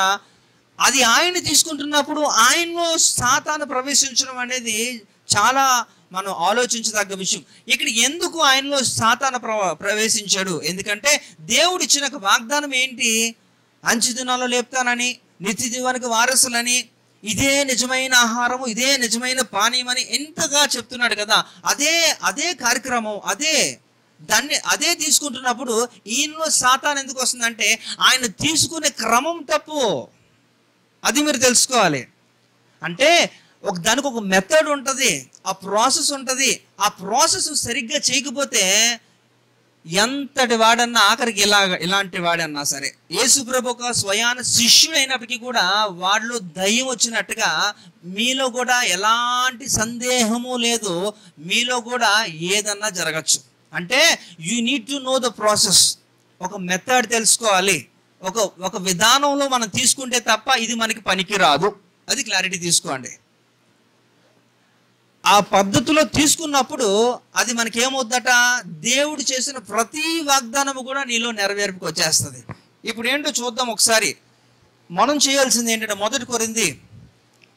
అది ఆయన తీసుకుంటున్నప్పుడు ఆయనలో సాతాను ప్రవేశించడం అనేది చాలా మనం ఆలోచించదగ్గ విషయం. ఇక్కడ ఎందుకు ఆయనలో సాతాను ప్రవేశించాడు? ఎందుకంటే దేవుడు ఇచ్చిన వాగ్దానం ఏంటి? అంచె దినాల్లో లేపుతానని, నిత్య జీవానికి వారసులని, ఇదే నిజమైన ఆహారము, ఇదే నిజమైన పానీయం అని ఎంతగా చెప్తున్నాడు కదా. అదే కార్యక్రమం, అదే తీసుకుంటున్నప్పుడు ఈయనలో సాతాను ఎందుకు వస్తుందంటే ఆయన తీసుకునే క్రమం తప్పు. అది మీరు తెలుసుకోవాలి. అంటే దానికి ఒక మెథడ్ ఉంటుంది, ఆ ప్రాసెస్ ఉంటుంది. ఆ ప్రాసెస్ సరిగ్గా చేయకపోతే ఎంతటి వాడన్నా ఆఖరికి ఇలాంటి వాడన్నా సరే, యేసుప్రభు ఒక స్వయాన శిష్యుడు అయినప్పటికీ కూడా వాడిలో దయ్యం వచ్చినట్టుగా మీలో కూడా ఎలాంటి సందేహము లేదు, మీలో కూడా ఏదన్నా జరగచ్చు. అంటే you need to know the process. ఒక మెథడ్ తెలుసుకోవాలి. ఒక విధానంలో మనం తీసుకుంటే తప్ప ఇది మనకి పనికి రాదు. అది క్లారిటీ తీసుకోండి. ఆ పద్ధతిలో తీసుకున్నప్పుడు అది మనకి ఏమవుద్దట, దేవుడు చేసిన ప్రతి వాగ్దానము కూడా నీలో నెరవేర్పుకి వచ్చేస్తుంది. ఇప్పుడు ఏంటో చూద్దాం ఒకసారి. మనం చేయాల్సింది ఏంటంటే 1 కొరింథీ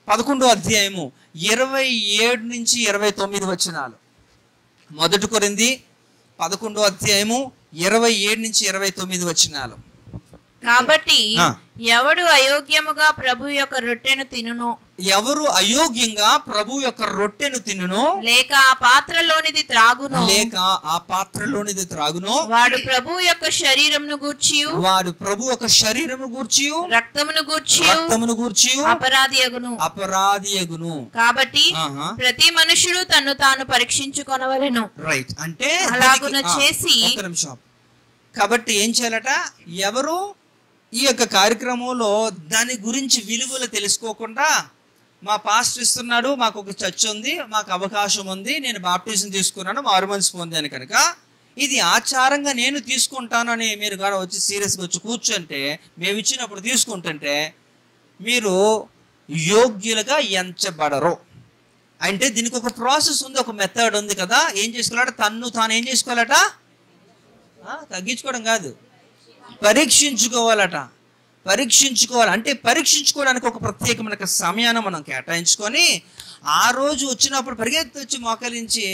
11వ అధ్యాయము 27 నుంచి 29 వచనాలు. 1 కొరింథీ 11వ అధ్యాయము 27 నుంచి 29 వచనాలు. కాబట్టి ఎవడు అయోగ్యముగా ప్రభు యొక్క రొట్టెను తినును, ఎవరు అయోగ్యంగా ప్రభు యొక్క రొట్టెను తినును, లేక ఆ పాత్రలోనిది త్రాగును, వాడు ప్రభు యొక్క శరీరమును గూర్చి రక్తమును గూర్చి అపరాధియగును. కాబట్టి ప్రతి మనుషుడు తన్ను తాను పరీక్షించుకొనవలెను. రైట్. అంటే అలాగున చేసి కాబట్టి ఏం చేయాలట, ఎవరు ఈ యొక్క కార్యక్రమంలో దాని గురించి విలువలు తెలుసుకోకుండా, మా పాస్టర్ ఇస్తున్నాడు, మాకు ఒక చర్చ్ ఉంది, మాకు అవకాశం ఉంది, నేను బాప్టిజం తీసుకున్నాను, మారుమనసు పొందాను, కనుక ఇది ఆచారంగా నేను తీసుకుంటాను అని మీరు కూడా వచ్చి సీరియస్గా వచ్చి కూర్చుంటే, మేము ఇచ్చినప్పుడు తీసుకుంటుంటే మీరు యోగ్యులుగా ఎంచబడరు. అంటే దీనికి ఒక ప్రాసెస్ ఉంది, ఒక మెథడ్ ఉంది కదా. ఏం చేసుకోవాలట, తన్ను తాను ఏం చేసుకోవాలట, తగ్గించుకోవడం కాదు, పరీక్షించుకోవాలట. అంటే పరీక్షించుకోవడానికి ఒక ప్రత్యేకమైన సమయాన్ని మనం కేటాయించుకొని ఆ రోజు వచ్చినప్పుడు పరిగెత్తి వచ్చి మోకరించి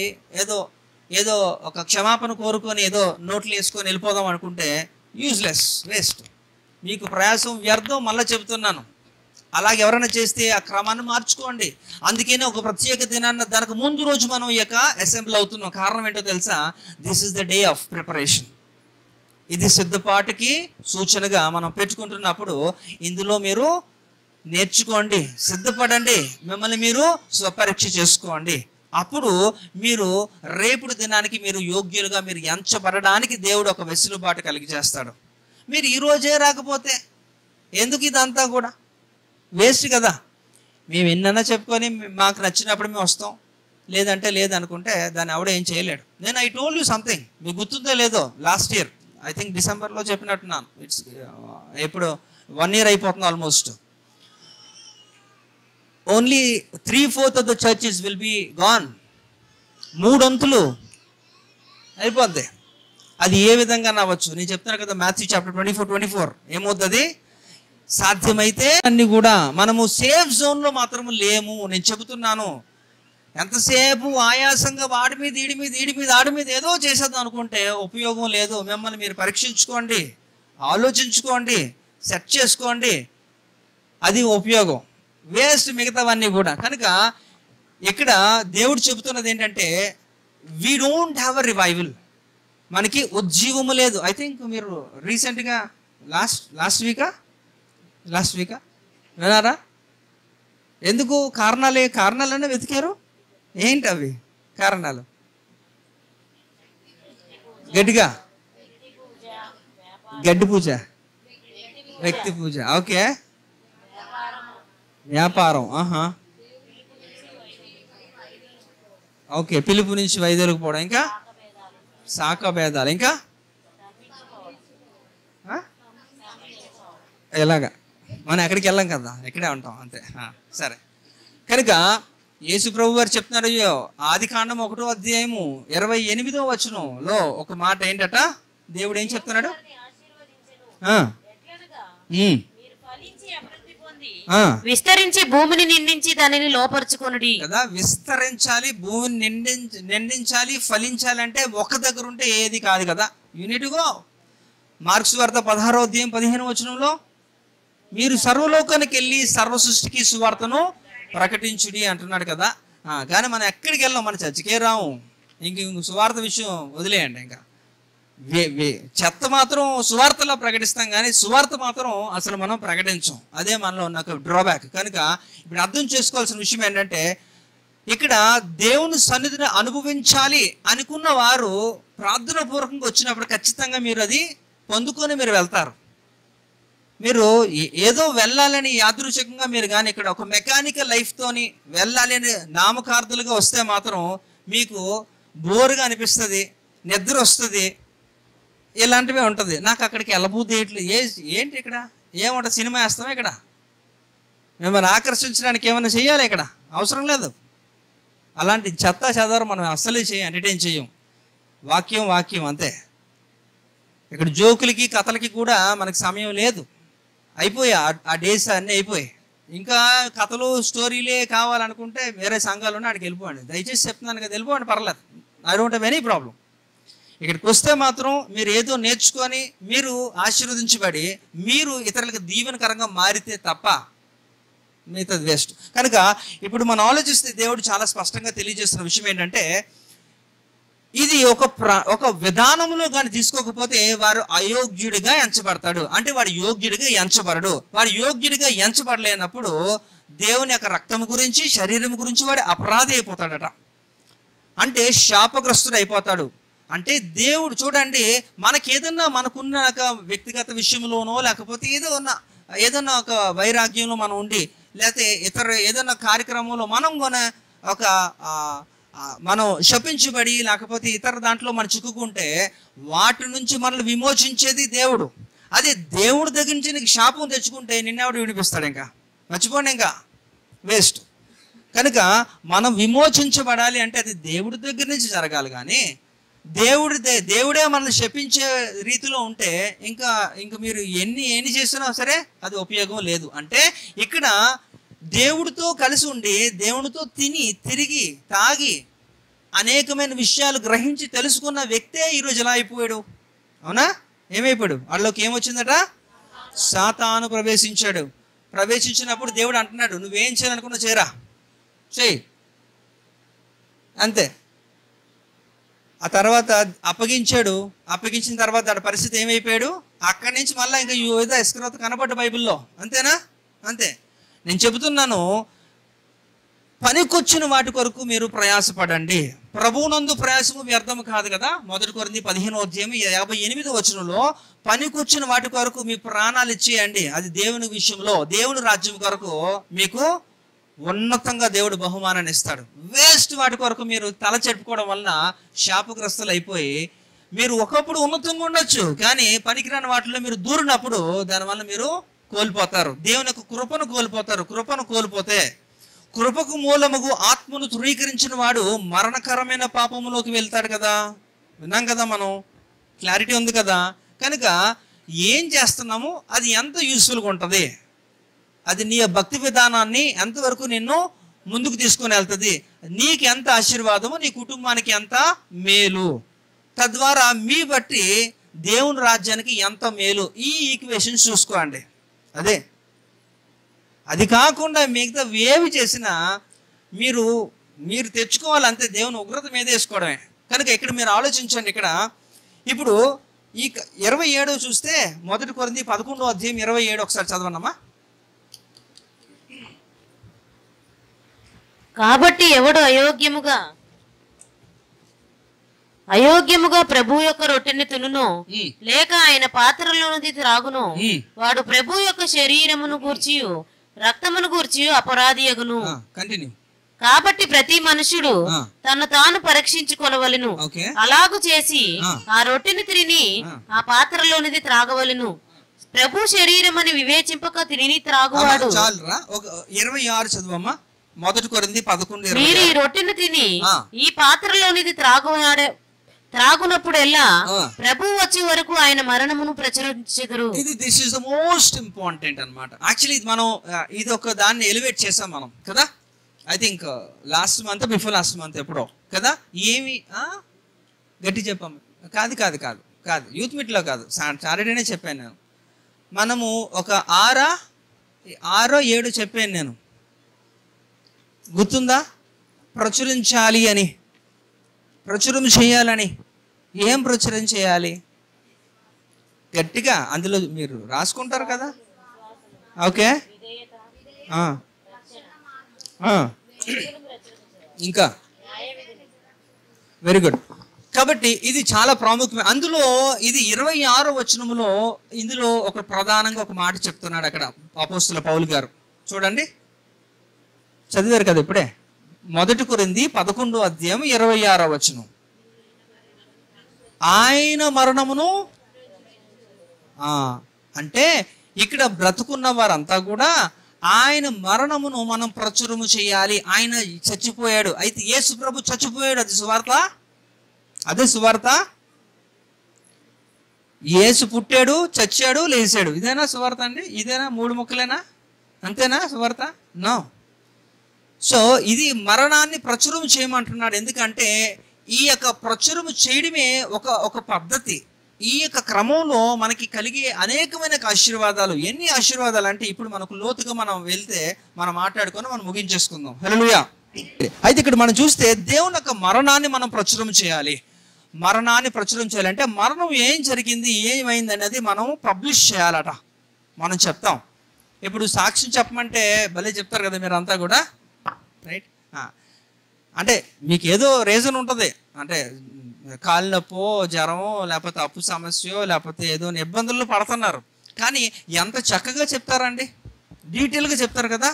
ఏదో ఒక క్షమాపణ కోరుకొని ఏదో నోట్లు వేసుకొని వెళ్ళిపోదాం అనుకుంటే యూజ్లెస్, వేస్ట్, మీకు ప్రయాసం వ్యర్థం. మళ్ళీ చెబుతున్నాను, అలాగే ఎవరైనా చేస్తే ఆ క్రమాన్ని మార్చుకోండి. అందుకనే ఒక ప్రత్యేక దినాన్ని దానికి ముందు రోజు మనం ఈ యొక్క అసెంబ్లీ అవుతున్నాం. కారణం ఏంటో తెలుసా? This is the day of preparation. ఇది సిద్ధపాటుకి సూచనగా మనం పెట్టుకుంటున్నప్పుడు ఇందులో మీరు నేర్చుకోండి, సిద్ధపడండి, మిమ్మల్ని మీరు స్వపరీక్ష చేసుకోండి. అప్పుడు మీరు రేపుడు దినానికి మీరు యోగ్యులుగా మీరు ఎంచబడడానికి దేవుడు ఒక వెసులుబాటు కలిగి చేస్తాడు. మీరు ఈరోజే రాకపోతే ఎందుకు ఇదంతా కూడా వేస్ట్ కదా. మేము ఎన్నైనా చెప్పుకొని మాకు నచ్చినప్పుడు మేము వస్తాం, లేదంటే లేదనుకుంటే దాన్ని ఎవడో ఏం చేయలేడు. నేను ఐ టోల్డ్ యూ సంథింగ్, మీకు గుర్తుందో లేదో, లాస్ట్ ఇయర్ ఐ థింక్ డిసెంబర్లో చెప్పినట్టున్నాను. ఇట్స్ ఇప్పుడు 1 year అయిపోతుంది almost. Only 3/4 of the churches will be gone. 3 వంతులు అయిపోద్ది. అది ఏ విధంగా అవ్వచ్చు? నేను చెప్తాను కదా, మాథ్యూ చాప్టర్ 24 ఏమవుతుంది? సాధ్యమైతే అన్ని కూడా మనము సేఫ్ జోన్లో మాత్రం లేము. నేను చెబుతున్నాను, ఎంతసేపు ఆయాసంగా వాడి మీద ఆడి మీద ఏదో చేసేద్దాం అనుకుంటే ఉపయోగం లేదు. మిమ్మల్ని మీరు పరీక్షించుకోండి, ఆలోచించుకోండి, సెట్ చేసుకోండి, అది ఉపయోగం. వేస్ట్ మిగతావన్నీ కూడా. కనుక ఇక్కడ దేవుడు చెబుతున్నది ఏంటంటే we don't have a revival, మనకి ఉజ్జీవము లేదు. ఐ థింక్ మీరు రీసెంట్గా లాస్ట్ వీకా వినారా? ఎందుకు? కారణాలనే వెతికారు. ఏంటి అవి కారణాలు? గడ్డి పూజ, వ్యక్తి పూజ, ఓకే, వ్యాపారం, ఓకే, పిలుపు నుంచి వైద్యులకు పోవడం, ఇంకా శాఖ భేదాలు, ఇంకా ఎలాగా మనం ఎక్కడికి వెళ్ళాం కదా, ఇక్కడే ఉంటాం అంతే. సరే, కనుక యేసు ప్రభు వారు చెప్తున్నారు, ఆదికాండం 1వ అధ్యాయము 28వ వచనంలో ఒక మాట ఏంటట, దేవుడు ఏం చెప్తున్నాడు? విస్తరించి భూమిని నిండించి దానిని లోపరుచుకొనుడి కదా. విస్తరించాలి, భూమిని నిండించాలి, ఫలించాలంటే ఒక దగ్గర ఉంటే ఏది కాదు కదా. Unit go. మార్క్స్ వార్త 16వ అధ్యాయం 15వ వచనంలో మీరు సర్వలోకానికి వెళ్ళి సర్వ సృష్టికి సువార్తను ప్రకటించుడి అంటున్నాడు కదా. కానీ మనం ఎక్కడికి వెళ్ళాం? మన చర్చికే రాము. ఇంక సువార్త విషయం వదిలేయండి. ఇంకా చెత్త మాత్రం సువార్తలో ప్రకటిస్తాం, కానీ సువార్త మాత్రం అసలు మనం ప్రకటించాం. అదే మనలో ఉన్న డ్రాబ్యాక్. కనుక ఇప్పుడు అర్థం చేసుకోవాల్సిన విషయం ఏంటంటే, ఇక్కడ దేవుని సన్నిధిని అనుభవించాలి అనుకున్న వారు ప్రార్థన పూర్వకంగా వచ్చినప్పుడు ఖచ్చితంగా మీరు అది పొందుకొని మీరు వెళ్తారు. మీరు ఏదో వెళ్ళాలని యాదృచ్ఛికంగా మీరు కానీ ఇక్కడ ఒక మెకానికల్ లైఫ్తోని వెళ్ళాలి అని నామకార్థులుగా వస్తే మాత్రం మీకు బోరుగా అనిపిస్తుంది, నిద్ర వస్తుంది, ఇలాంటివే ఉంటుంది. నాకు అక్కడికి వెళ్ళబోద్ది ఏంటి ఇక్కడ ఏమంటుంది? సినిమా వేస్తామా? ఇక్కడ మిమ్మల్ని ఆకర్షించడానికి ఏమైనా చేయాలి? ఇక్కడ అవసరం లేదు. అలాంటి చెత్త చెదారం మనం అస్సలే ఎంటర్టైన్ చేయం. వాక్యం అంతే. ఇక్కడ జోకులకి కథలకి కూడా మనకి సమయం లేదు. అయిపోయా ఆ డేస్ అన్నీ అయిపోయాయి. ఇంకా కథలు స్టోరీలే కావాలనుకుంటే వేరే సంఘాలు ఉన్నాయి, అక్కడికి వెళ్ళిపోండి. దయచేసి చెప్తున్నాను కదా, వెళ్ళిపోండి, పర్లేదు. I don't have any problem. ఇక్కడికి వస్తే మాత్రం మీరు ఏదో నేర్చుకొని మీరు ఆశీర్వదించబడి మీరు ఇతరులకు దీవెనకరంగా మారితే తప్ప మిగతాది వేస్ట్. కనుక ఇప్పుడు మనం ఆలోచిస్తే దేవుడు చాలా స్పష్టంగా తెలియజేస్తున్న విషయం ఏంటంటే, ఇది ఒక విధానంలో కానీ తీసుకోకపోతే వారు అయోగ్యుడిగా ఎంచబడతాడు. అంటే వాడు యోగ్యుడిగా ఎంచబడడు. వాడు యోగ్యుడిగా ఎంచబడలేనప్పుడు దేవుని యొక్క రక్తం గురించి, శరీరం గురించి వాడు అపరాధి అయిపోతాడట. అంటే శాపగ్రస్తుడు అయిపోతాడు. అంటే దేవుడు చూడండి, మనకేదన్నా మనకున్న ఒక వ్యక్తిగత విషయంలోనో లేకపోతే ఏదన్నా ఒక వైరాగ్యంలో మనం ఉండి, లేకపోతే ఇతర ఏదన్నా కార్యక్రమంలో మనం శపించబడి లేకపోతే ఇతర దాంట్లో మనం చిక్కుకుంటే వాటి నుంచి మనల్ని విమోచించేది దేవుడు. అదే దేవుడి దగ్గర నుంచి నీకు శాపం తెచ్చుకుంటే నిన్నెవడు విడిపిస్తాడు? ఇంకా మర్చిపోండి, ఇంకా వేస్ట్. కనుక మనం విమోచించబడాలి అంటే అది దేవుడి దగ్గర నుంచి జరగాలి. కానీ దేవుడే మనల్ని శపించే రీతిలో ఉంటే ఇంకా మీరు ఎన్ని చేసినా సరే అది ఉపయోగం లేదు. అంటే ఇక్కడ దేవుడితో కలిసి ఉండి దేవుడితో తిని తిరిగి తాగి అనేకమైన విషయాలు గ్రహించి తెలుసుకున్న వ్యక్తే ఈరోజు ఎలా అయిపోయాడు? అవునా? ఏమైపోయాడు? వాళ్ళలోకి ఏమొచ్చిందట? సాతాను ప్రవేశించినప్పుడు దేవుడు అంటున్నాడు, నువ్వేం చేయాలనుకున్నా చేయి అంతే. ఆ తర్వాత అప్పగించిన తర్వాత ఆ పరిస్థితి ఏమైపోయాడు? అక్కడి నుంచి మళ్ళీ ఇంకా యూదా ఇస్కరియోతు కనబడ్డ బైబిల్లో. అంతేనా? అంతే. నేను చెబుతున్నాను, పనికొచ్చిన వాటి కొరకు మీరు ప్రయాసపడండి. ప్రభువునందు ప్రయాసము వ్యర్థము కాదు కదా. 1 కొరింథీ 15వ అధ్యాయం 58వ వచనంలో పనికొచ్చిన వాటి కొరకు మీ ప్రాణాలు ఇచ్చేయండి. అది దేవుని విషయంలో, దేవుని రాజ్యం కొరకు మీకు ఉన్నతంగా దేవుడు బహుమానాన్ని ఇస్తాడు. వేస్ట్ వాటి కొరకు మీరు తల చెప్పుకోవడం వలన శాపగ్రస్తులు అయిపోయి మీరు ఒకప్పుడు ఉన్నతంగా ఉండొచ్చు, కానీ పనికిరాని వాటిలో మీరు దూరినప్పుడు దానివల్ల మీరు కోల్పోతారు. దేవుని యొక్క కృపను కోల్పోతారు. కృపను కోల్పోతే కృపకు మూలముగు ఆత్మను ధృవీకరించిన వాడు మరణకరమైన పాపములోకి వెళ్తాడు కదా. విన్నాం కదా, మనం క్లారిటీ ఉంది కదా. కనుక ఏం చేస్తున్నాము అది ఎంత యూస్ఫుల్గా ఉంటుంది, అది నీ భక్తి విధానాన్ని ఎంతవరకు నిన్ను ముందుకు తీసుకొని వెళ్తుంది, నీకు ఎంత ఆశీర్వాదము, నీ కుటుంబానికి ఎంత మేలు, తద్వారా మీ బట్టి దేవుని రాజ్యానికి ఎంత మేలు. ఈ ఈక్వేషన్ చూసుకోండి. అదే అది కాకుండా మిగతా ఏవి చేసినా మీరు మీరు తెచ్చుకోవాలి అంతే, దేవుని ఉగ్రత మీద వేసుకోవడమే. కనుక ఇక్కడ మీరు ఆలోచించండి. ఇక్కడ ఇప్పుడు ఈ 27 చూస్తే 1 కొరింథీ 11:27 ఒకసారి చదవనమ్మా. కాబట్టి ఎవడు అయోగ్యముగా ప్రభు యొక్క రొట్టెని తినును లేక ఆయన పాత్రలోనిది త్రాగును వాడు ప్రభు యొక్క శరీరమును గూర్చియు రక్తమును గూర్చియు అపరాధియగును. కంటిన్యూ. కాబట్టి ప్రతి మనుషుడు తను తాను పరీక్షించుకొనవలెను, అలాగు చేసి ఆ రొట్టెని తిని ఆ పాత్రలోనిది త్రాగవలెను. ప్రభు శరీరం అని వివేచింపక తిని త్రాగువాడు. 26 చదువమ్మా. 1 కొరింథీ 11:26. మీరు ఈ రొట్టెను తిని ఈ పాత్రలోనిది త్రాగునప్పుడెల్లా ప్రభు వచ్చే వరకు ఆయన మరణమును ప్రచురించెదరు. This is the most important అన్నమాట. యాక్చువల్లీ మనం ఇది ఒక దాన్ని ఎలివేట్ చేసాం మనం కదా. I think last month before last month ఎప్పుడో కదా. ఏమి గట్టి చెప్పాము. కాదు యూత్ మీట్లో కాదు, సాటర్డేనే చెప్పాను నేను. మనము ఒక 6 7 చెప్పాను నేను, గుర్తుందా? ప్రచురించాలి అని, ప్రచురం చేయాలని. ఏం ప్రచురం చేయాలి? గట్టిగా అందులో మీరు రాసుకుంటారు కదా. ఓకే, ఇంకా వెరీ గుడ్. కాబట్టి ఇది చాలా ప్రాముఖ్యమైన. అందులో ఇది 26వ వచనములో ఇందులో ఒక ప్రధానంగా ఒక మాట చెప్తున్నాడు అక్కడ అపోస్తల పౌలు గారు. చూడండి, చదివారు కదా ఇప్పుడే. 1 కొరింథీ 11:26 వచనం. ఆయన మరణమును అంటే ఇక్కడ బ్రతుకున్న వారంతా కూడా ఆయన మరణమును మనం ప్రచురము చేయాలి. ఆయన చచ్చిపోయాడు, అయితే యేసు ప్రభు చచ్చిపోయాడు. అది సువార్త, అదే సువార్త. యేసు పుట్టాడు, చచ్చాడు, లేచాడు. ఇదేనా సువార్త అండి? ఇదేనా 3 ముక్కలేనా? అంతేనా సువార్త? నో. సో ఇది మరణాన్ని ప్రచురం చేయమంటున్నాడు. ఎందుకంటే ఈ యొక్క ప్రచురం చేయడమే ఒక పద్ధతి. ఈ యొక్క క్రమంలో మనకి కలిగే అనేకమైన ఆశీర్వాదాలు. ఎన్ని ఆశీర్వాదాలు అంటే ఇప్పుడు మనకు లోతుగా మనం వెళ్తే మనం మాట్లాడుకొని మనం ముగించేసుకుందాం. హల్లెలూయా. అయితే ఇక్కడ మనం చూస్తే దేవుని యొక్క మరణాన్ని మనం ప్రచురం చేయాలి. మరణాన్ని ప్రచురం చేయాలంటే మరణం ఏం జరిగింది, ఏమైంది అనేది మనం పబ్లిష్ చేయాలట. మనం చెప్తాం. ఇప్పుడు సాక్ష్యం చెప్పమంటే భలే చెప్తారు కదా మీరంతా కూడా, రైట్? అంటే మీకు ఏదో రీజన్ ఉంటుంది. అంటే కాలు నొప్పో, జ్వరమో, లేకపోతే అప్పు సమస్యో, లేకపోతే ఏదో ఇబ్బందుల్లో పడుతున్నారు. కానీ ఎంత చక్కగా చెప్తారండి, డీటెయిల్గా చెప్తారు కదా.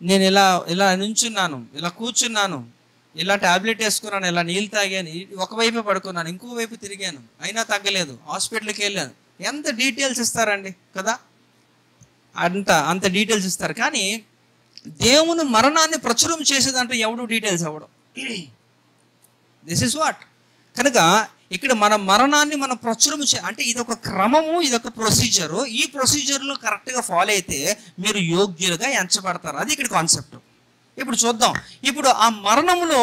నేను ఇలా నుంచున్నాను, ఇలా కూర్చున్నాను, ఇలా టాబ్లెట్ వేసుకున్నాను, ఇలా నీళ్ళు తాగాను, ఒకవైపు పడుకున్నాను, ఇంకో వైపు తిరిగాను, అయినా తగ్గలేదు, హాస్పిటల్కి వెళ్ళాను. ఎంత డీటెయిల్స్ ఇస్తారండి కదా. అంత డీటెయిల్స్ ఇస్తారు. కానీ దేవుని మరణాన్ని ప్రచురం చేసేదంటే ఎవడు డీటెయిల్స్ అవ్వడం. This is what. కనుక ఇక్కడ మన మరణాన్ని మనం ప్రచురం అంటే ఇది ఒక క్రమము, ఇది ఒక ప్రొసీజరు. ఈ ప్రొసీజర్లో కరెక్ట్గా ఫాలో అయితే మీరు యోగ్యులుగా ఎంచబడతారు. అది ఇక్కడ కాన్సెప్ట్. ఇప్పుడు చూద్దాం. ఇప్పుడు ఆ మరణములో,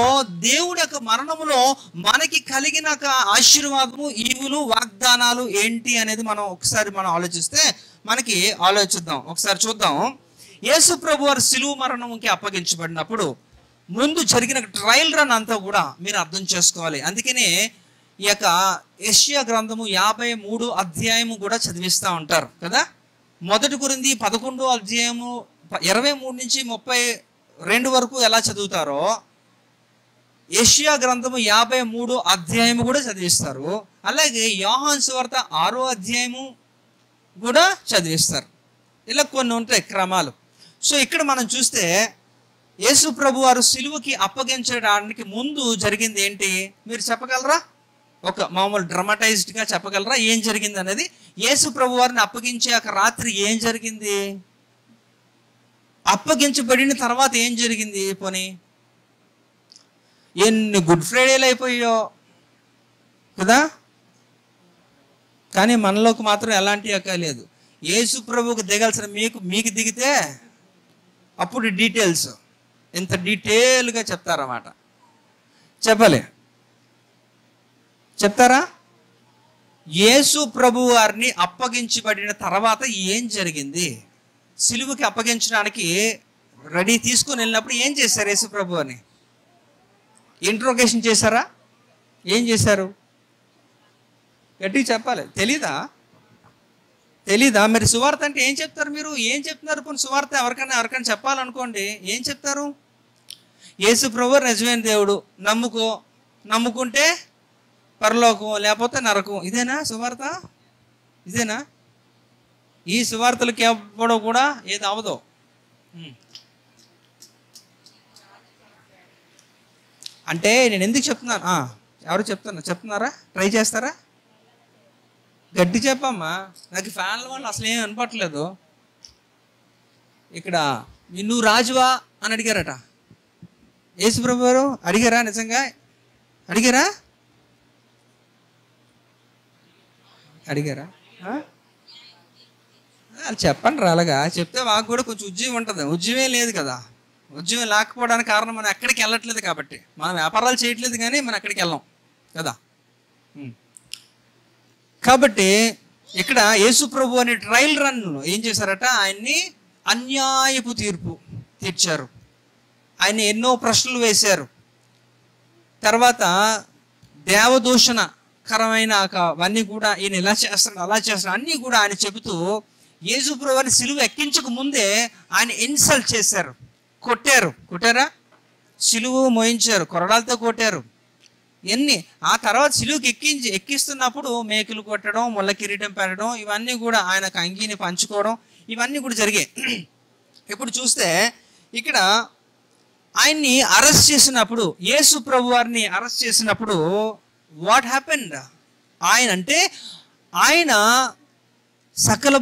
దేవుడి యొక్క మరణములో మనకి కలిగిన ఆశీర్వాదము, ఈవులు, వాగ్దానాలు ఏంటి అనేది మనం ఆలోచిస్తే మనకి ఆలోచిద్దాం. ఒకసారి చూద్దాం. యేసు ప్రభు వారు సిలువ మరణంకి అప్పగించబడినప్పుడు ముందు జరిగిన ట్రయల్ రన్ అంతా కూడా మీరు అర్థం చేసుకోవాలి. అందుకనే ఈ యొక్క యెషయా గ్రంథము 53 అధ్యాయము కూడా చదివిస్తూ ఉంటారు కదా. 1 కొరింథీ 11 అధ్యాయము 23 నుంచి 32 వరకు ఎలా చదువుతారో యెషయా గ్రంథము 53 అధ్యాయము కూడా చదివిస్తారు. అలాగే యోహాను సువార్త 6వ అధ్యాయము కూడా చదివిస్తారు. ఇలా కొన్ని ఉంటాయి క్రమాలు. సో ఇక్కడ మనం చూస్తే యేసు ప్రభు వారు సిలువకి అప్పగించడానికి ముందు జరిగింది ఏంటి మీరు చెప్పగలరా? ఒక మామూలు డ్రామటైజ్డ్గా చెప్పగలరా ఏం జరిగింది అనేది? యేసు ప్రభు వారిని అప్పగించే ఒక రాత్రి ఏం జరిగింది? అప్పగించబడిన తర్వాత ఏం జరిగింది? పోనీ ఎన్ని గుడ్ ఫ్రైడేలు అయిపోయాయో కదా. కానీ మనలోకి మాత్రం ఎలాంటి యొక్క లేదు. యేసు ప్రభువుకు దిగాల్సిన మీకు దిగితే అప్పుడు డీటెయిల్స్ ఇంత డీటెయిల్గా చెప్తారన్నమాట. చెప్పలే చెప్తారా? యేసు ప్రభు వారిని అప్పగించబడిన తర్వాత ఏం జరిగింది? సిలువకి అప్పగించడానికి రెడీ తీసుకొని వెళ్ళినప్పుడు ఏం చేశారు? యేసు ప్రభు అని ఇంట్రోగేషన్ చేశారా? ఏం చేశారు? గట్టిగా చెప్పాలి. తెలీదా? మరి సువార్త అంటే ఏం చెప్తారు? మీరు ఏం చెప్తున్నారు? పోనీ సువార్త ఎవరికైనా చెప్పాలనుకోండి, ఏం చెప్తారు? యేసు ప్రభు నిజమైన దేవుడు, నమ్ముకుంటే పరలోకం, లేకపోతే నరకం. ఇదేనా సువార్త? ఇదేనా? ఈ సువార్తలకి ఎప్పుడో కూడా ఏది అవదో. అంటే నేను ఎందుకు చెప్తున్నాను? ఎవరు చెప్తున్నారా? ట్రై చేస్తారా? గట్టి చెప్పమ్మా, నాకు ఫ్యాన్ల వల్ల అసలు ఏం అనిపట్లేదు. ఇక్కడ నువ్వు రాజువా అని అడిగారట యేసుప్రభు గారు. అడిగారా? నిజంగా అడిగారా? చెప్పండి. అలాగా చెప్తే మాకు కూడా కొంచెం ఉద్యోగం ఉంటుంది. ఉద్యోగం లేదు కదా. ఉద్యోగం లేకపోవడానికి కారణం మనం ఎక్కడికి వెళ్ళట్లేదు కాబట్టి. మనం వ్యాపారాలు చేయట్లేదు కానీ మనం ఎక్కడికి వెళ్ళాం కదా. కాబట్టి ఇక్కడ యేసు ప్రభు అనే ట్రయల్ రన్ ఏం చేశారట? ఆయన్ని అన్యాయపు తీర్పు తీర్చారు. ఆయన ఎన్నో ప్రశ్నలు వేశారు. తర్వాత దేవదూషణకరమైన అవన్నీ కూడా ఈయన ఇలా చేస్తాడు, అలా చేస్తాడు అన్నీ కూడా ఆయన చెబుతూ యేసు ప్రభువుని సిలువ ఎక్కించక ముందే ఆయన ఇన్సల్ట్ చేశారు. కొట్టారా? సిలువ మోయించారు, కొరడాలతో కొట్టారు. ఆ తర్వాత సిలువకి ఎక్కిస్తున్నప్పుడు మేకులు కొట్టడం, ముళ్ళ కిరీటం పెట్టడం, ఇవన్నీ కూడా ఆయనకు అంగీని పంచుకోవడం, ఇవన్నీ కూడా జరిగాయి. ఇప్పుడు చూస్తే ఇక్కడ ఆయన్ని అరెస్ట్ చేసినప్పుడు, యేసు ప్రభు వారిని అరెస్ట్ చేసినప్పుడు వాట్ హ్యాపెండ్? ఆయన సకల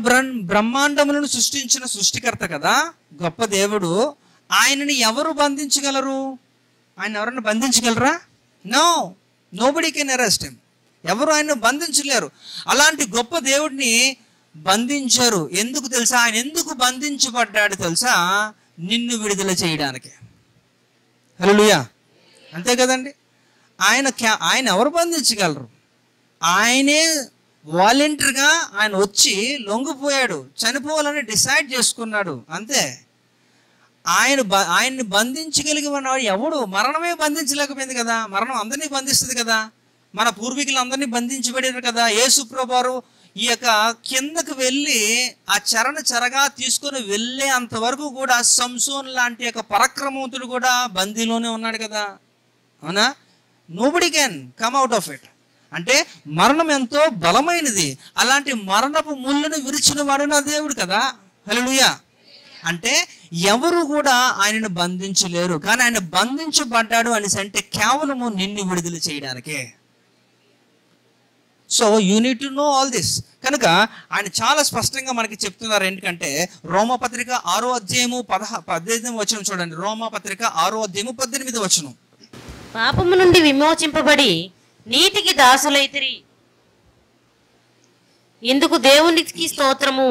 బ్రహ్మాండములను సృష్టించిన సృష్టికర్త కదా, గొప్ప దేవుడు. ఆయనని ఎవరు బంధించగలరు? ఆయన ఎవరన్నా బంధించగలరా? Nobody can arrest him. ఎవరు ఆయన బంధించలేరు. అలాంటి గొప్ప దేవుడిని బంధించారు. ఎందుకు తెలుసా? ఆయన ఎందుకు బంధించబడ్డాడు తెలుసా? నిన్ను విడుదల చేయడానికి. హల్లెలూయా. అంతే కదండి. ఆయన ఎవరు బంధించగలరు? ఆయనే వాలంటీర్గా ఆయన వచ్చి లొంగిపోయాడు, చనిపోవాలని డిసైడ్ చేసుకున్నాడు. అంతే. ఆయన్ని బంధించగలిగినవాడు ఎవడు? మరణమే బంధించలేకపోయింది కదా. మరణం అందరినీ బంధిస్తుంది కదా. మన పూర్వీకులందరినీ బంధించబడారు కదా. యేసు ప్రభువారు ఈ యొక్క కిందకు వెళ్ళి ఆ చెరగా తీసుకొని వెళ్ళే అంతవరకు కూడా సంసోన్ లాంటి యొక్క పరాక్రమవంతుడు కూడా బందీలోనే ఉన్నాడు కదా. అవునా? Nobody can come out of it. అంటే మరణం ఎంతో బలమైనది. అలాంటి మరణపు ముళ్ళను విరిచిన వాడు నా దేవుడు కదా. హల్లెలూయా. అంటే ఎవరు కూడా ఆయనను బంధించలేరు. కానీ ఆయన బంధించబడ్డాడు అనేసి అంటే కేవలము నిన్ను విడుదల చేయడానికే. So you need to know all this. కనుక ఆయన చాలా స్పష్టంగా మనకి చెప్తున్నారు. ఎందుకంటే రోమాపత్రిక 6వ అధ్యాయము 18వ వచనం చూడండి. రోమాపత్రిక 6వ అధ్యాయము 18వ వచనం. పాపము నుండి విమోచింపబడి నీతికి దాసులైతిరి, ఇందుకు దేవునికి స్తోత్రము.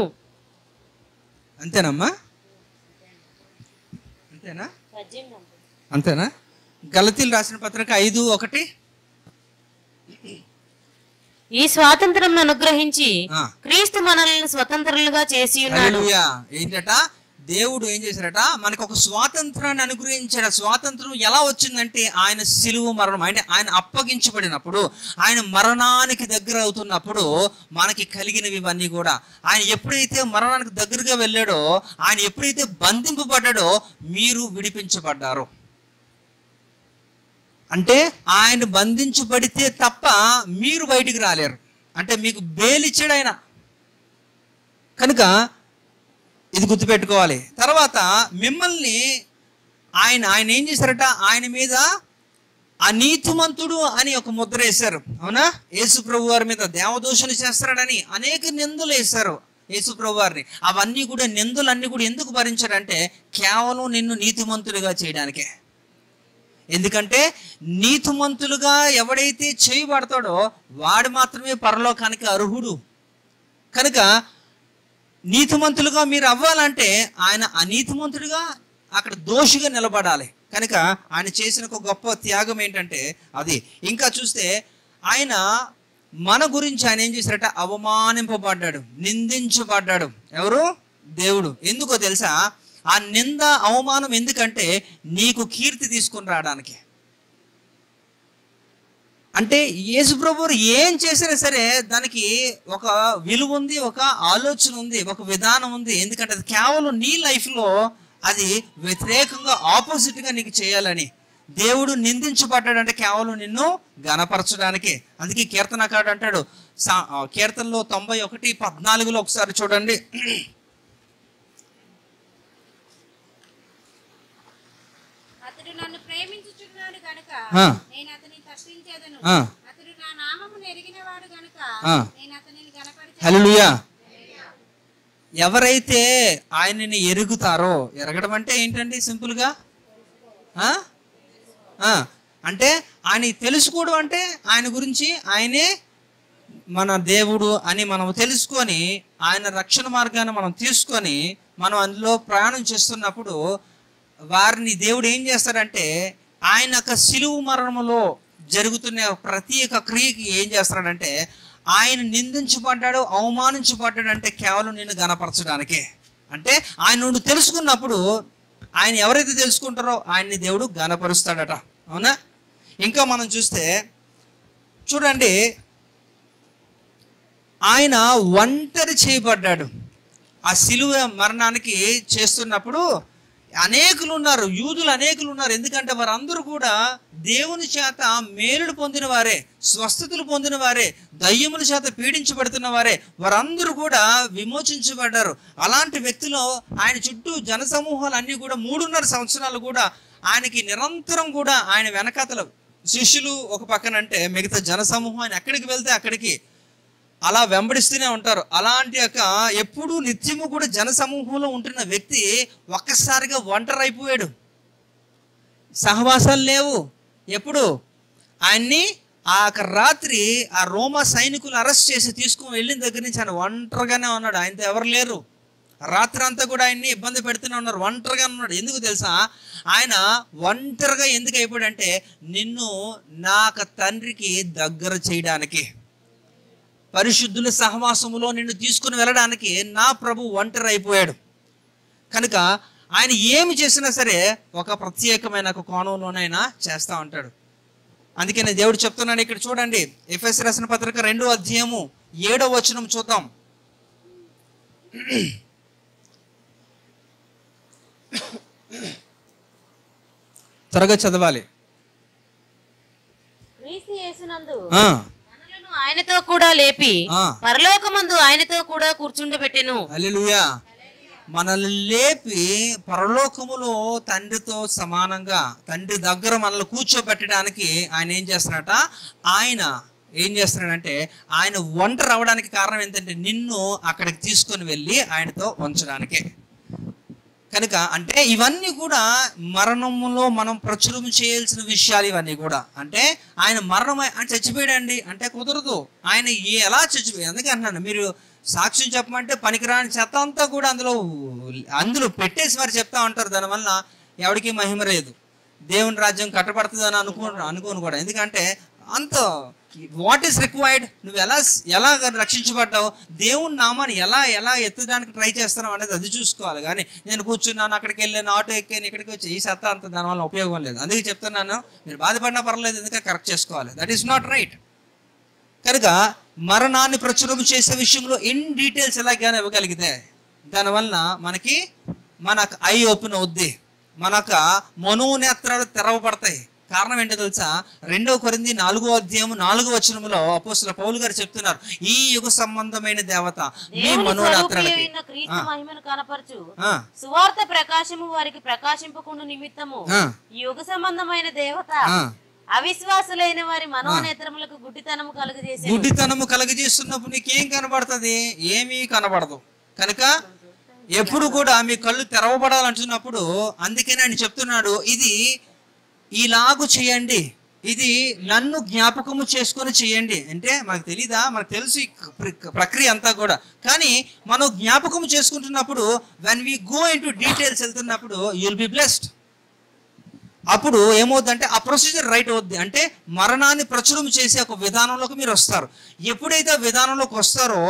అంతేనమ్మా? అంతేనా? గలతీయులు రాసిన పత్రిక 5:1. ఈ స్వాతంత్రం అనుగ్రహించి క్రీస్తు మనల్ని స్వతంత్రులుగా చేసి ఉన్నాడు. ఏంటట? దేవుడు ఏం చేశారట? మనకు ఒక స్వాతంత్రాన్ని అనుగ్రహించాడు. స్వాతంత్రం ఎలా వచ్చిందంటే ఆయన సిలువ మరణం, అంటే ఆయన అప్పగించబడినప్పుడు, ఆయన మరణానికి దగ్గర అవుతున్నప్పుడు మనకి కలిగినవి ఇవన్నీ కూడా. ఆయన ఎప్పుడైతే మరణానికి దగ్గరగా వెళ్ళాడో, ఆయన ఎప్పుడైతే బంధింపబడ్డాడో మీరు విడిపించబడ్డారు. అంటే ఆయన బంధించబడితే తప్ప మీరు బయటికి రాలేరు. అంటే మీకు బెయిలిచ్చాడు ఆయన. కనుక ఇది గుర్తుపెట్టుకోవాలి. తర్వాత మిమ్మల్ని ఆయన ఏం చేశారట? ఆయన మీద అనీతిమంతుడు అని ఒక ముద్ర వేశారు. అవునా? యేసు ప్రభు వారి మీద దేవదూషణ చేస్తాడని అనేక నిందలు వేశారు యేసు ప్రభు వారిని. అవన్నీ కూడా నిందలన్నీ కూడా ఎందుకు భరించాడంటే కేవలం నిన్ను నీతిమంతుడిగా చేయడానికే. ఎందుకంటే నీతిమంతులుగా ఎవడైతే చేయబడతాడో వాడు మాత్రమే పరలోకానికి అర్హుడు. కనుక నీతిమంతులుగా మీరు అవ్వాలంటే ఆయన అనీతిమంతుడిగా అక్కడ దోషిగా నిలబడాలి. కనుక ఆయన చేసిన ఒక గొప్ప త్యాగం ఏంటంటే అది. ఇంకా చూస్తే ఆయన మన గురించి ఆయన ఏం చేశారట? అవమానింపబడ్డాడు, నిందించబడ్డాడు. ఎవరు? దేవుడు. ఎందుకో తెలుసా? ఆ నింద అవమానం ఎందుకంటే నీకు కీర్తి తీసుకుని రావడానికి. అంటే యేసుప్రభు ఏం చేసినా సరే దానికి ఒక విలువ ఉంది, ఒక ఆలోచన ఉంది, ఒక విధానం ఉంది. ఎందుకంటే అది కేవలం నీ లైఫ్లో అది వ్యతిరేకంగా ఆపోజిట్గా నీకు చేయాలని. దేవుడు నిందించబడ్డాడంటే కేవలం నిన్ను గణపరచడానికి. అందుకే కీర్తనకారుడు అంటాడు, కీర్తనలో 91:14 ఒకసారి చూడండి. అతడు నన్ను ప్రేమించుచున్నాడు గనుక నేను అతనిని తప్పించేదను. అతడు నా నామమును ఎరిగినవాడు గనుక నేను అతనిని గణపరిచేదను. హల్లెలూయా. ఎవరైతే ఆయనని ఎరుగుతారో, ఎరగడం అంటే ఏంటండి? సింపుల్గా అంటే ఆయన తెలుసుకోవడం అంటే ఆయన గురించి ఆయనే మన దేవుడు అని మనం తెలుసుకొని ఆయన రక్షణ మార్గాన్ని మనం తీసుకొని మనం అందులో ప్రయాణం చేస్తున్నప్పుడు వారిని దేవుడు ఏం చేస్తాడంటే ఆయన యొక్క శిలువ మరణంలో జరుగుతున్న ప్రతి ఒక్క క్రియకి ఏం చేస్తాడంటే ఆయన నిందించబడ్డాడు, అవమానించబడ్డాడు అంటే కేవలం నిన్ను గణపరచడానికే. అంటే ఆయన నువ్వు తెలుసుకున్నప్పుడు ఆయన ఎవరైతే తెలుసుకుంటారో ఆయన్ని దేవుడు గణపరుస్తాడట. అవునా? ఇంకా మనం చూస్తే చూడండి, ఆయన ఒంటరి చేయబడ్డాడు. ఆ శిలువ మరణానికి చేస్తున్నప్పుడు అనేకులు ఉన్నారు, యూదులు అనేకులు ఉన్నారు. ఎందుకంటే వారందరూ కూడా దేవుని చేత మేలుడు పొందిన వారే, స్వస్థతలు పొందిన వారే, దయ్యముల చేత పీడించబడుతున్న వారే. వారందరూ కూడా విమోచించబడ్డారు. అలాంటి వ్యక్తులు ఆయన చుట్టూ జనసమూహాలు అన్నీ కూడా 3.5 సంవత్సరాలు కూడా ఆయనకి నిరంతరం కూడా ఆయన వెనకాతల శిష్యులు ఒక పక్కన అంటే మిగతా జనసమూహం ఆయన ఎక్కడికి వెళ్తే అక్కడికి అలా వెంబడిస్తూనే ఉంటారు. అలాంటి యొక్క ఎప్పుడూ నిత్యము కూడా జనసమూహంలో ఉంటున్న వ్యక్తి ఒక్కసారిగా ఒంటరి అయిపోయాడు. సహవాసాలు లేవు. ఎప్పుడు ఆయన్ని ఆ రాత్రి ఆ రోమా సైనికులు అరెస్ట్ చేసి తీసుకుని వెళ్ళిన దగ్గర నుంచి ఆయన ఒంటరిగానే ఉన్నాడు. ఆయనతో ఎవరు లేరు. రాత్రి అంతా కూడా ఆయన్ని ఇబ్బంది పెడుతూనే ఉన్నారు. ఒంటరిగా ఉన్నాడు. ఎందుకు తెలుసా? ఆయన ఒంటరిగా ఎందుకు అయిపోయాడంటే నిన్ను నాకు తండ్రికి దగ్గర చేయడానికి, పరిశుద్ధుల సహవాసములో నిన్ను తీసుకుని వెళ్ళడానికి నా ప్రభు ఒంటరి అయిపోయాడు. కనుక ఆయన ఏమి చేసినా సరే ఒక ప్రత్యేకమైన ఒక కోణంలోనైనా చేస్తూ ఉంటాడు. అందుకే నేను దేవుడు చెప్తున్నాను ఇక్కడ చూడండి, ఎఫెసీ రాసిన పత్రిక 2వ అధ్యాయము 7వ వచనం చూద్దాం. త్వరగా చదవాలి. క్రీస్తు యేసునందు మనలను ఆయనతో కూడా లేపి పరలోకమందు ఆయనతో కూడా కూర్చుండబెట్టెను. హల్లెలూయా. మనల్ని లేపి పరలోకములో తండ్రితో సమానంగా తండ్రి దగ్గర మనల్ని కూర్చోబెట్టడానికి ఆయన ఏం చేస్తున్నాడట? ఆయన ఏం చేస్తున్నాడంటే ఆయన ఒంటరి అవ్వడానికి కారణం ఏంటంటే నిన్ను అక్కడికి తీసుకొని వెళ్ళి ఆయనతో ఉంచడానికే. కనుక అంటే ఇవన్నీ కూడా మరణంలో మనం ప్రచురం చేయాల్సిన విషయాలు. ఇవన్నీ కూడా అంటే ఆయన మరణం అంటే చచ్చిపోయాడండి అంటే కుదరదు. ఆయన ఎలా చచ్చిపోయాడు? అందుకే అంటున్నాను, మీరు సాక్ష్యం చెప్పమంటే పనికిరాని చెత్త అంతా కూడా అందులో పెట్టేసి మరి చెప్తా ఉంటారు. దానివల్ల ఎవరికి మహిమ లేదు. దేవుని రాజ్యం కట్టబడుతుంది అని అనుకోను కూడా. ఎందుకంటే అంత వాట్ ఈస్ రిక్వైర్డ్, నువ్వు ఎలా రక్షించబడ్డావు, దేవుని నామాన్ని ఎలా ఎత్తడానికి ట్రై చేస్తున్నావు అనేది అది చూసుకోవాలి. కానీ నేను కూర్చున్నాను, అక్కడికి వెళ్ళాను, ఆటో ఎక్కాను, ఇక్కడికి వచ్చి ఈ సత్తా అంత దానివల్ల ఉపయోగం లేదు. అందుకే చెప్తున్నాను, మీరు బాధపడినా పర్లేదు, ఎందుకంటే కరెక్ట్ చేసుకోవాలి. That is not right. కనుక మరణాన్ని ప్రచురం చేసే విషయంలో ఇన్ డీటెయిల్స్ ఎలాగైనా ఇవ్వగలిగితే దానివల్ల మనకు ఐ ఓపెన్ అవుద్ది, మనకు మనోనేత్రాలు తెరవబడతాయి. కారణం ఏంటో తెలుసా? 2 కొరింథీ 4వ అధ్యాయం 4వ వచనంలో అపోస్తలుడు పౌలు గారు చెప్తున్నారు, ఈ యుగ సంబంధమైన దేవత మీ మనోనేత్రాలకి క్రీస్తు మహిమను కనపరచు సువార్త ప్రకాశము వారికి ప్రకాశింపకుండా నిమిత్తము యుగ సంబంధమైన దేవత అవిశ్వాసులైన వారి మనోనేత్రములకు గుడ్డితనము కలుగజేస్తున్నప్పుడు నీకేం కనబడుతుంది? ఏమీ కనబడదు. కనుక ఎప్పుడు కూడా మీ కళ్ళు తెరవబడాలంటున్నప్పుడు అందుకనే ఆయన చెప్తున్నాడు, ఇది ఇలాగూ చేయండి, ఇది నన్ను జ్ఞాపకము చేసుకొని చేయండి. అంటే మనకు తెలీదా? మనకు తెలుసు ఈ ప్రక్రియ అంతా కూడా. కానీ మనం జ్ఞాపకం చేసుకుంటున్నప్పుడు when we go into details వెళ్తున్నప్పుడు యూ విల్ బి బ్లెస్డ్. అప్పుడు ఏమవుద్దంటే ఆ ప్రొసీజర్ రైట్ అవుద్ది. అంటే మరణాన్ని ప్రచురం చేసే ఒక విధానంలోకి మీరు వస్తారు. ఎప్పుడైతే ఆ విధానంలోకి వస్తారో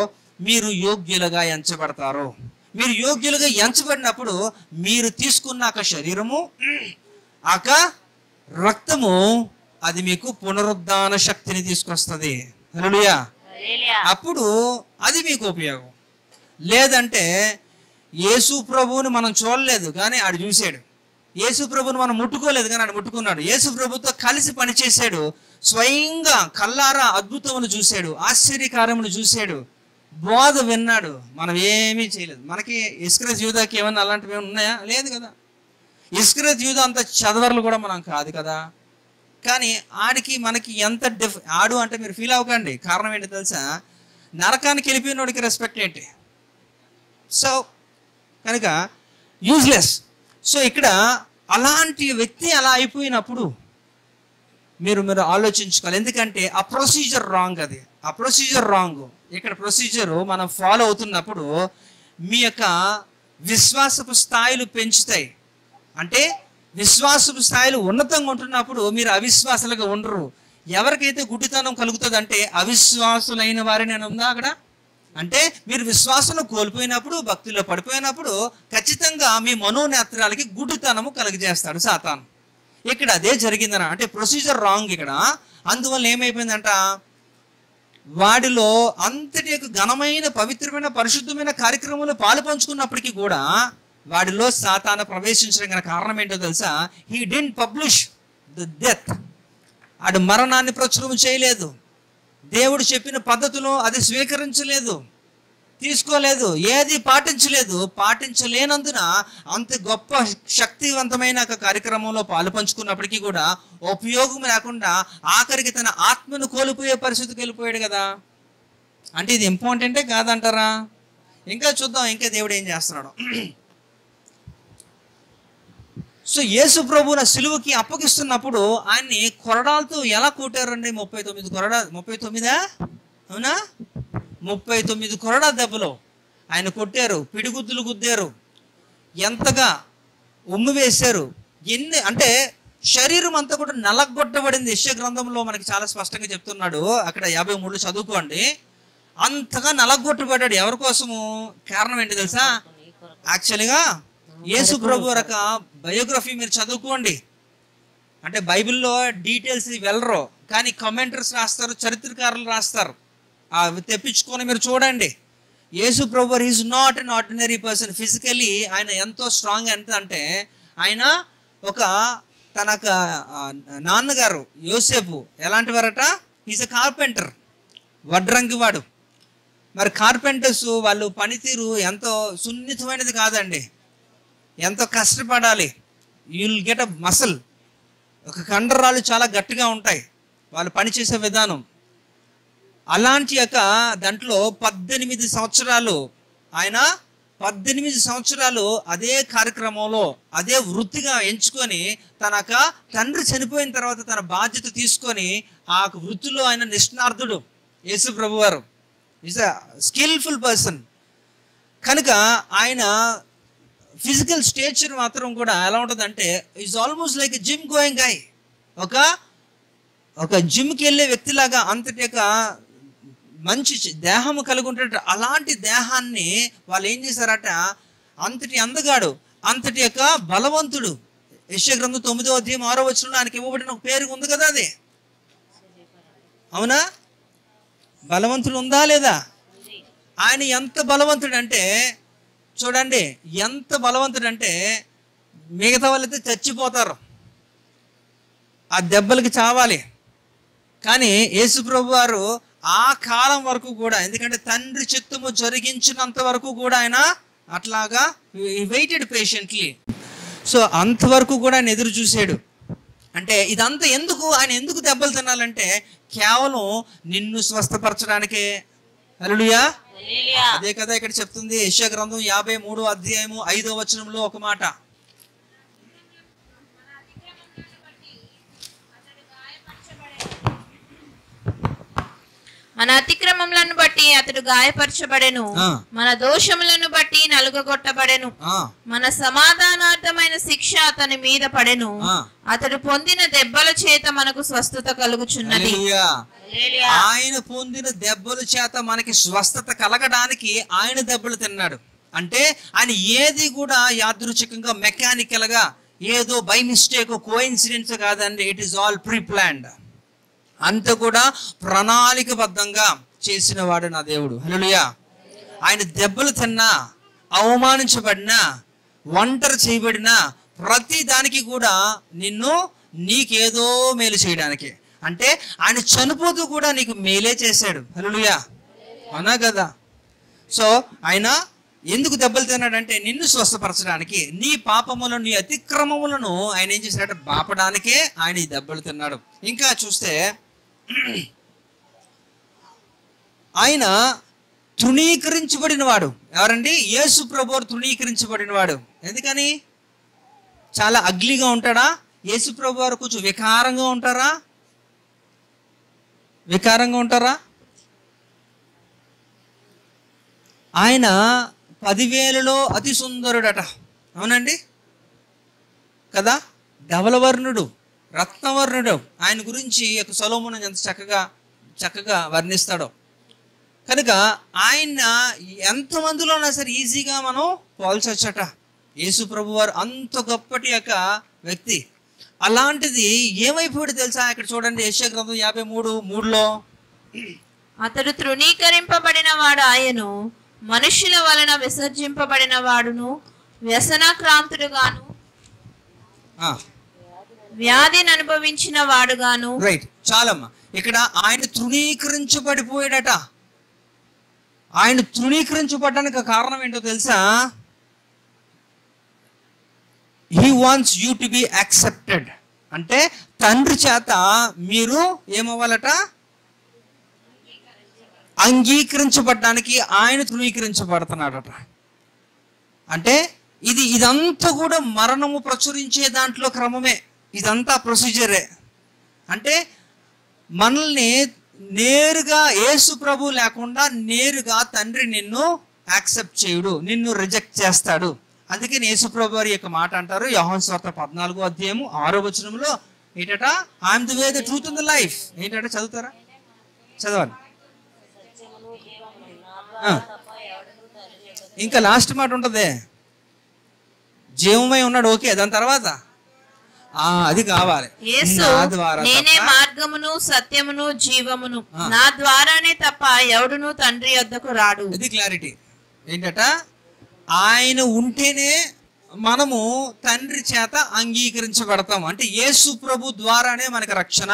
మీరు యోగ్యులుగా ఎంచబడతారో, మీరు యోగ్యులుగా ఎంచబడినప్పుడు మీరు తీసుకున్న శరీరము రక్తము అది మీకు పునరుద్ధాన శక్తిని తీసుకొస్తుంది. హల్లెలూయా. అప్పుడు అది మీకు ఉపయోగం. లేదంటే యేసు ప్రభువుని మనం చూడలేదు కానీ ఆడు చూశాడు, యేసు ప్రభువుని మనం ముట్టుకోలేదు కానీ ఆడు ముట్టుకున్నాడు, యేసు ప్రభుతో కలిసి పనిచేశాడు, స్వయంగా కల్లారా అద్భుతములు చూశాడు, ఆశ్చర్యకార్యములు చూశాడు, బోధ విన్నాడు. మనం ఏమీ చేయలేదు. మనకి ఇస్కరియోతు యూదాకి ఏమన్నా అలాంటివి ఉన్నాయా? లేదు కదా. ఇస్కరియోతు యూదా అంత చదవర్లు కూడా మనం కాదు కదా. కానీ ఆడికి మనకి ఎంత ఆడు అంటే మీరు ఫీల్ అవ్వకండి. కారణం ఏంటి తెలుసా? నరకానికి వెళ్ళిపోయినోడికి రెస్పెక్ట్ ఏంటి? సో కనుక యూజ్లెస్. సో ఇక్కడ అలాంటి వ్యక్తి అలా అయిపోయినప్పుడు మీరు ఆలోచించుకోవాలి. ఎందుకంటే ఆ ప్రొసీజర్ రాంగ్. అది ఆ ప్రొసీజర్ రాంగ్. ఇక్కడ ప్రొసీజరు మనం ఫాలో అవుతున్నప్పుడు మీ యొక్క విశ్వాసపు స్థాయిలు పెంచుతాయి. అంటే విశ్వాసపు స్థాయిలు ఉన్నతంగా ఉంటున్నప్పుడు మీరు అవిశ్వాసులుగా ఉండరు. ఎవరికైతే గుడ్డితనం కలుగుతుంది అంటే అవిశ్వాసులైన వారిని ఉందా అక్కడ? అంటే మీరు విశ్వాసం కోల్పోయినప్పుడు, భక్తిలో పడిపోయినప్పుడు ఖచ్చితంగా మీ మనోనేత్రాలకి గుడ్డితనము కలుగజేస్తాడు సాతాను. ఇక్కడ అదే జరిగిందన. అంటే ప్రొసీజర్ రాంగ్ ఇక్కడ. అందువల్ల ఏమైపోయిందంట, వాడిలో అంతటి యొక్క ఘనమైన పవిత్రమైన పరిశుద్ధమైన కార్యక్రమంలో పాలు పంచుకున్నప్పటికీ కూడా వాడిలో సాతాను ప్రవేశించడం గల కారణం ఏంటో తెలుసా? He didn't publish the death. ఆడు మరణాన్ని ప్రచురం చేయలేదు. దేవుడు చెప్పిన పద్ధతిలో అది స్వీకరించలేదు, తీసుకోలేదు, ఏది పాటించలేదు. పాటించలేనందున అంత గొప్ప శక్తివంతమైన కార్యక్రమంలో పాలు పంచుకున్నప్పటికీ కూడా ఉపయోగం లేకుండా ఆఖరికి తన ఆత్మను కోల్పోయే పరిస్థితికి వెళ్ళిపోయాడు కదా. అంటే ఇది ఇంపార్టెంటే కాదంటారా? ఇంకా చూద్దాం ఇంకా దేవుడు ఏం చేస్తున్నాడు. సో యేసు ప్రభువున సిలువకి అప్పగిస్తున్నప్పుడు ఆయన్ని కొరడాలతో ఎలా కొట్టారండి? 39 కొరడా, 39 అవునా? 39 కొరడా దెబ్బలు ఆయన కొట్టారు, పిడిగుద్దులు గుద్దారు, ఎంతగా ఉమ్మి వేశారు. ఎన్ని అంటే శరీరం అంతా కూడా నలగొట్టబడింది. యెషయా గ్రంథంలో మనకి చాలా స్పష్టంగా చెప్తున్నాడు. అక్కడ 53 చదువుకోండి. అంతగా నలగొట్టబడ్డాడు. ఎవరి కోసము? కారణం ఏంటి తెలుసా? యాక్చువల్గా యేసు ప్రభు యొక్క బయోగ్రఫీ మీరు చదువుకోండి. అంటే బైబిల్లో డీటెయిల్స్ వెళ్ళరు కానీ కమెంటర్స్ రాస్తారు, చరిత్రకారులు రాస్తారు. అవి తెప్పించుకొని మీరు చూడండి. యేసు ప్రభు is not an ordinary person. Physically ఆయన ఎంతో స్ట్రాంగ్. ఎంత అంటే ఆయన ఒక తన నాన్నగారు యోసేపు ఎలాంటి వారట? ఈజ్ ఎ కార్పెంటర్, వడ్రంగి వాడు. మరి కార్పెంటర్స్ వాళ్ళు పనితీరు ఎంతో సున్నితమైనది కాదండి, ఎంతో కష్టపడాలి. You will get a muscle. ఒక కండరాలు చాలా గట్టిగా ఉంటాయి వాళ్ళు పనిచేసే విధానం. అలాంటి యొక్క దాంట్లో 18 సంవత్సరాలు ఆయన 18 సంవత్సరాలు అదే కార్యక్రమంలో అదే వృత్తిగా ఎంచుకొని తన తండ్రి చనిపోయిన తర్వాత తన బాధ్యత తీసుకొని ఆ వృత్తిలో ఆయన నిష్ణార్థుడు. యేసు ప్రభు వారు ఈజ్ అ స్కిల్ఫుల్ పర్సన్. కనుక ఆయన ఫిజికల్ స్టేచర్ మాత్రం కూడా ఎలా ఉంటుందంటే is almost like gym going guy. ఒక జిమ్కి వెళ్ళే వ్యక్తిలాగా అంతటి యొక్క మంచి దేహము కలిగి ఉంటాడు. అలాంటి దేహాన్ని వాళ్ళు ఏం చేశారట, అంతటి అందగాడు, అంతటి యొక్క బలవంతుడు. యెషయా గ్రంథం 9వ అధ్యాయం 6వ వచనంలో ఆయనకి ఇవ్వబడిన ఒక పేరు ఉంది కదా, అది అవునా? బలవంతుడు ఉందా లేదా? ఆయన ఎంత బలవంతుడు అంటే చూడండి, ఎంత బలవంతుడు అంటే మిగతా వాళ్ళైతే చచ్చిపోతారు, ఆ దెబ్బలకి చావాలి. కానీ యేసు ప్రభు వారు ఆ కాలం వరకు కూడా, ఎందుకంటే తండ్రి చిత్తము జరిగించినంత వరకు కూడా ఆయన అట్లాగా వెయిటెడ్ పేషెంట్లీ. సో అంతవరకు కూడా ఆయన ఎదురు చూశాడు. అంటే ఇదంతా ఎందుకు? ఆయన ఎందుకు దెబ్బలు తినాలంటే కేవలం నిన్ను స్వస్థపరచడానికే. హల్లెలూయా. అదే కదా ఇక్కడ చెప్తుంది యెషయా గ్రంథం 53వ అధ్యాయము 5వ వచనంలో ఒక మాట. మన అతిక్రమములను బట్టి అతడు గాయపరచబడెను, మన దోషములను బట్టి నలుగగొట్టబడెను, మన సమాధానార్థమైన శిక్ష అతని మీద పడెను, అతడు పొందిన దెబ్బల చేత మనకు స్వస్థత కలుగుచున్నది. ఆయన పొందిన దెబ్బల చేత మనకి స్వస్థత కలగడానికి ఆయన దెబ్బలు తిన్నాడు. అంటే ఆయన ఏది కూడా యాదృచ్ఛికంగా మెకానికల్గా ఏదో బై మిస్టేక్ కోఇన్సిడెన్స్ కాదండి. It is all pre planned. అంత కూడా ప్రణాళికబద్ధంగా చేసిన వాడు నా దేవుడు. హల్లెలూయా. ఆయన దెబ్బలు తిన్నా, అవమానించబడినా, ఒంటరి చేయబడినా ప్రతి దానికి కూడా నీకేదో మేలు చేయడానికి, అంటే ఆయన చనిపోతూ కూడా నీకు మేలే చేశాడు. హల్లెలూయా. అవునా కదా? సో ఆయన ఎందుకు దెబ్బలు తిన్నాడంటే నిన్ను స్వస్థపరచడానికి, నీ పాపములను నీ అతిక్రమములను ఆయన ఏం చేశాడంటే బాపడానికే ఆయన ఈ దెబ్బలు తిన్నాడు. ఇంకా చూస్తే ఆయన తృణీకరించబడిన వాడు. ఎవరండి? యేసు ప్రభువు తృణీకరించబడిన వాడు. ఎందుకని? చాలా అగ్లీగా ఉంటాడా? యేసు ప్రభు వారు కొంచెం వికారంగా ఉంటారా? వికారంగా ఉంటారా? ఆయన 10,000లో అతి సుందరుడట. అవునండి కదా? ధవలవర్ణుడు, రత్నవర్ణుడు. ఆయన గురించి సొలొమోను ఎంత చక్కగా వర్ణిస్తాడో. కనుక ఆయన ఎంతమందిలో ఉన్నా సరే ఈజీగా మనం పోల్చొచ్చట. యేసు ప్రభు వారు అంత గొప్పటి వ్యక్తి. అలాంటిది ఏమైపోయాడు తెలుసా? ఇక్కడ చూడండి, యెషయా గ్రంథం 53:3లో, అతడు తృణీకరింపబడిన వాడు ఆయను, మనుషుల వలన విసర్జింపబడిన వాడును, వ్యసనాక్రాంతుడుగాను వ్యాధిని అనుభవించిన వాడుగాను. రైట్, చాలమ్మా. ఇక్కడ ఆయన తృణీకరించబడిపోయాడట. ఆయన తృణీకరించబడడానికి కారణం ఏంటో తెలుసా? He wants you to be accepted. అంటే తండ్రి చేత మీరు ఏమవ్వాలట? అంగీకరించబడడానికి ఆయన తృణీకరించబడుతున్నాడట. అంటే ఇదంతా కూడా మరణము ప్రచురించే దాంట్లో క్రమమే. ఇదంతా ప్రొసీజరే. అంటే మనల్ని నేరుగా యేసు ప్రభు లేకుండా నేరుగా తండ్రి నిన్ను యాక్సెప్ట్ చేయుడు, నిన్ను రిజెక్ట్ చేస్తాడు. అందుకే యేసు ప్రభు వారి యొక్క మాట అంటారు యోహాను సువార్త 14:6 ఏంటట? I'm the way, the truth and the life. ఏంటంటే చదువుతారా? చదవాలి. ఇంకా లాస్ట్ మాట ఉంటుంది, జీవమై ఉన్నాడు. ఓకే, దాని తర్వాత అది కావాలి. నేనే మార్గమును సత్యమును జీవమును, నా ద్వారానే తప్ప ఎవడును తండ్రి యొద్దకు రాడు. ఇది క్లారిటీ. ఏంటట? ఆయన ఉంటేనే మనము తండ్రి చేత అంగీకరించబడతాం. అంటే యేసు ప్రభు ద్వారానే మనకు రక్షణ,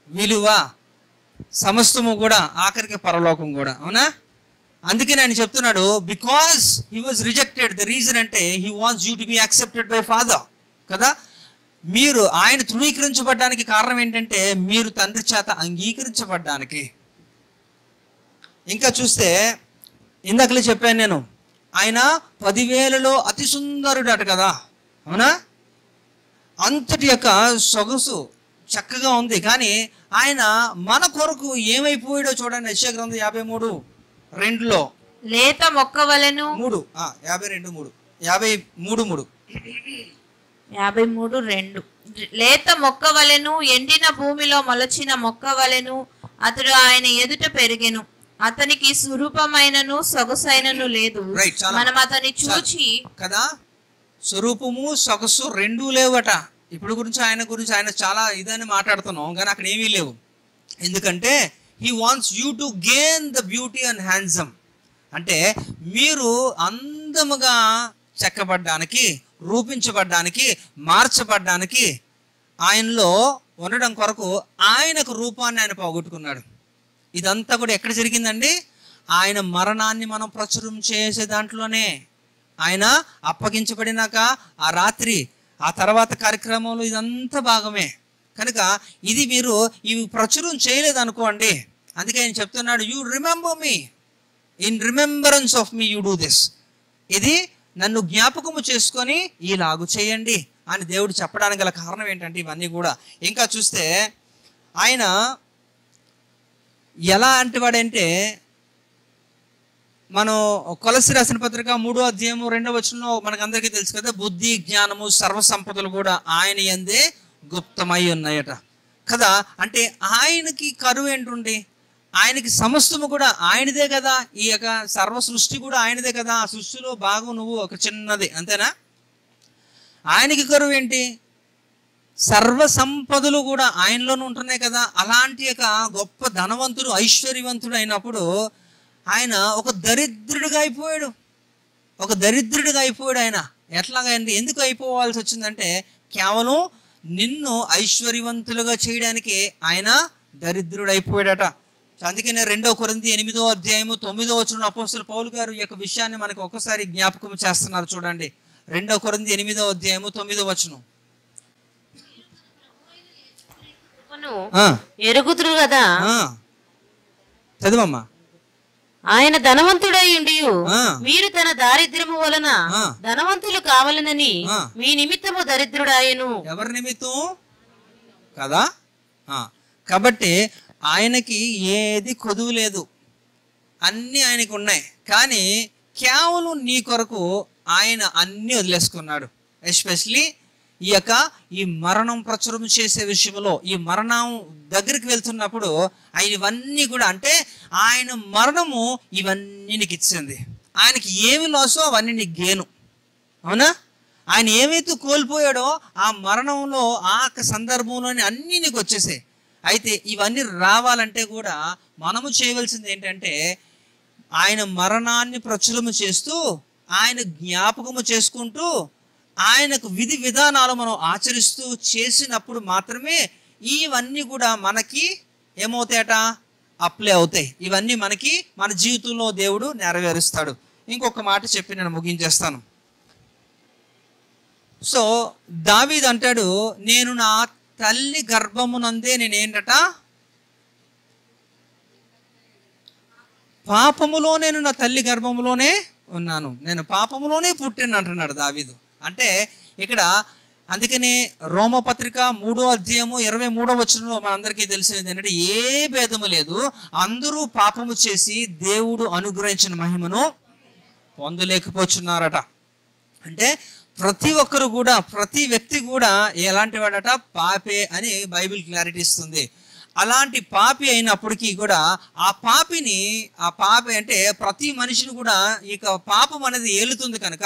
విలువ, సమస్తము కూడా, ఆఖరికి పరలోకం కూడా. అవునా? అందుకే ఆయన చెప్తున్నాడు, because he was rejected. The reason అంటే he wants you to be accepted by father కదా. మీరు ఆయన తృణీకరించబడ్డానికి కారణం ఏంటంటే మీరు తండ్రి చేత అంగీకరించబడ్డానికి. ఇంకా చూస్తే ఇందాకలే చెప్పాను నేను, ఆయన 10,000లో అతి సుందరుడు అట కదా. అవునా? అంతటి సొగసు చక్కగా ఉంది. కానీ ఆయన మన కొరకు ఏమైపోయాడో చూడండి. యెషయా గ్రంథం 53:2లో, లేత మొక్కవలెను 53:2 లేత మొక్కవలెను, ఎండిన భూమిలో మొలచిన మొక్కవలెను అతడు ఆయన ఎదుట పెరిగెను. అతనికి స్వరూపమైనను సొగసైనను లేదు. మనం అతన్ని చూచి కదా, స్వరూపము సొగసు రెండూ లేవట. ఇప్పుడు ఆయన చాలా ఇదని మాట్లాడుతున్నాం, కానీ అక్కడ ఏమీ లేవు. ఎందుకంటే he wants you to gain the beauty and handsome. అంటే మీరు అందముగా చెక్కబడ్డానికి, రూపించబడ్డానికి, మార్చబడ్డానికి, ఆయనలో ఉండడం కొరకు ఆయనకు రూపాన్ని ఆయన పోగొట్టుకున్నాడు. ఇదంతా కూడా ఎక్కడ జరిగిందండి? ఆయన మరణాన్ని మనం ప్రచురం చేసే దాంట్లోనే. ఆయన అప్పగించబడినాక ఆ రాత్రి, ఆ తర్వాత కార్యక్రమంలో ఇదంతా భాగమే. కనుక ఇది మీరు ఇవి ప్రచురం చేయలేదు అనుకోండి. అందుకే ఆయన చెప్తున్నాడు, you remember me, in remembrance of me you do this. ఇది నన్ను జ్ఞాపకము చేసుకొని ఇలాగు చేయండి అని దేవుడు చెప్పడానికి గల కారణం ఏంటంటే ఇవన్నీ కూడా. ఇంకా చూస్తే ఆయన ఎలా అంటేవాడంటే, మనం కొలస్సీ రాసిన పత్రిక 3:2 మనకందరికీ తెలుసు కదా, బుద్ధి జ్ఞానము సర్వసంపదలు కూడా ఆయన యందే గుప్తమై ఉన్నాయట కదా. అంటే ఆయనకి కరువు ఏంటుండి? ఆయనకి సమస్తము కూడా ఆయనదే కదా, ఈ యొక్క సర్వ సృష్టి కూడా ఆయనదే కదా, ఆ సృష్టిలో భాగం నువ్వు ఒక చిన్నది, అంతేనా? ఆయనకి కరువు ఏంటి? సర్వ సంపదలు కూడా ఆయనలోనే ఉంటున్నాయి కదా. అలాంటి యొక్క గొప్ప ధనవంతుడు, ఐశ్వర్యవంతుడు అయినప్పుడు ఆయన ఒక దరిద్రుడిగా అయిపోయాడు. ఒక దరిద్రుడిగా అయిపోయాడు ఆయన. ఎట్లాగైంది? ఎందుకు అయిపోవాల్సి వచ్చిందంటే కేవలం నిన్ను ఐశ్వర్యవంతులుగా చేయడానికి ఆయన దరిద్రుడు అయిపోయాడట. అందుకనే 2 కొరింథీ 8:9 అపోస్తలుడు పౌలు గారు ఈ యొక్క విషయాన్ని మనకు ఒక్కసారి జ్ఞాపకం చేస్తున్నారు. చూడండి, 2 కొరింథీ 8:9. ఎరుగుదురు కదా, చదువమ్మా. ఆయన ధనవంతుడై ఉండి మీరు తన దారిద్ర్యము వలన ధనవంతులు కావాలనని మీ నిమిత్తము దరిద్రుడాయను. ఎవరి నిమిత్తం కదా? కాబట్టి ఆయనకి ఏది కొదువు లేదు, అన్నీ ఆయనకు ఉన్నాయి. కానీ కేవలం నీ కొరకు ఆయన అన్నీ వదిలేసుకున్నాడు. ఎస్పెషలీ ఈ మరణం ప్రచురం చేసే విషయంలో, ఈ మరణం దగ్గరికి వెళ్తున్నప్పుడు ఆయన ఇవన్నీ కూడా, అంటే ఆయన మరణము ఇవన్నీ నీకు ఇచ్చింది. ఆయనకి ఏమి లాసో అవన్నీ నీకు గేను, అవునా? ఆయన ఏమైతే కోల్పోయాడో ఆ మరణంలో ఆ సందర్భంలోనే అన్నీ నీకు వచ్చేసాయి. అయితే ఇవన్నీ రావాలంటే కూడా మనము చేయవలసింది ఏంటంటే ఆయన మరణాన్ని ప్రచురము చేస్తూ, ఆయన జ్ఞాపకము చేసుకుంటూ, ఆయనకు విధి విధానాలు మనం ఆచరిస్తూ చేసినప్పుడు మాత్రమే ఇవన్నీ కూడా మనకి ఏమవుతాయట? అప్లై అవుతాయి. ఇవన్నీ మనకి మన జీవితంలో దేవుడు నెరవేరుస్తాడు. ఇంకొక మాట చెప్పి నేను ముగించేస్తాను. సో దావీదు అంటాడు, నేను నా తల్లి గర్భమునందే నేనేంటట పాపములో, నేను నా తల్లి గర్భములోనే ఉన్నాను, నేను పాపములోనే పుట్టాను అంటున్నాడు దావీదు. అంటే ఇక్కడ అందుకనే రోమపత్రిక 3:23 మనందరికీ తెలిసినది ఏంటంటే ఏ భేదము లేదు, అందరూ పాపము చేసి దేవుడు అనుగ్రహించిన మహిమను పొందలేకపోతున్నారట. అంటే ప్రతి ఒక్కరు కూడా, ప్రతి వ్యక్తి కూడా ఎలాంటి వాడట? పాపే అని బైబిల్ క్లారిటీ ఇస్తుంది. అలాంటి పాపి అయినప్పటికీ కూడా ఆ పాపి అంటే ప్రతి మనిషిని కూడా ఇక పాపం అనేది ఏలుతుంది కనుక,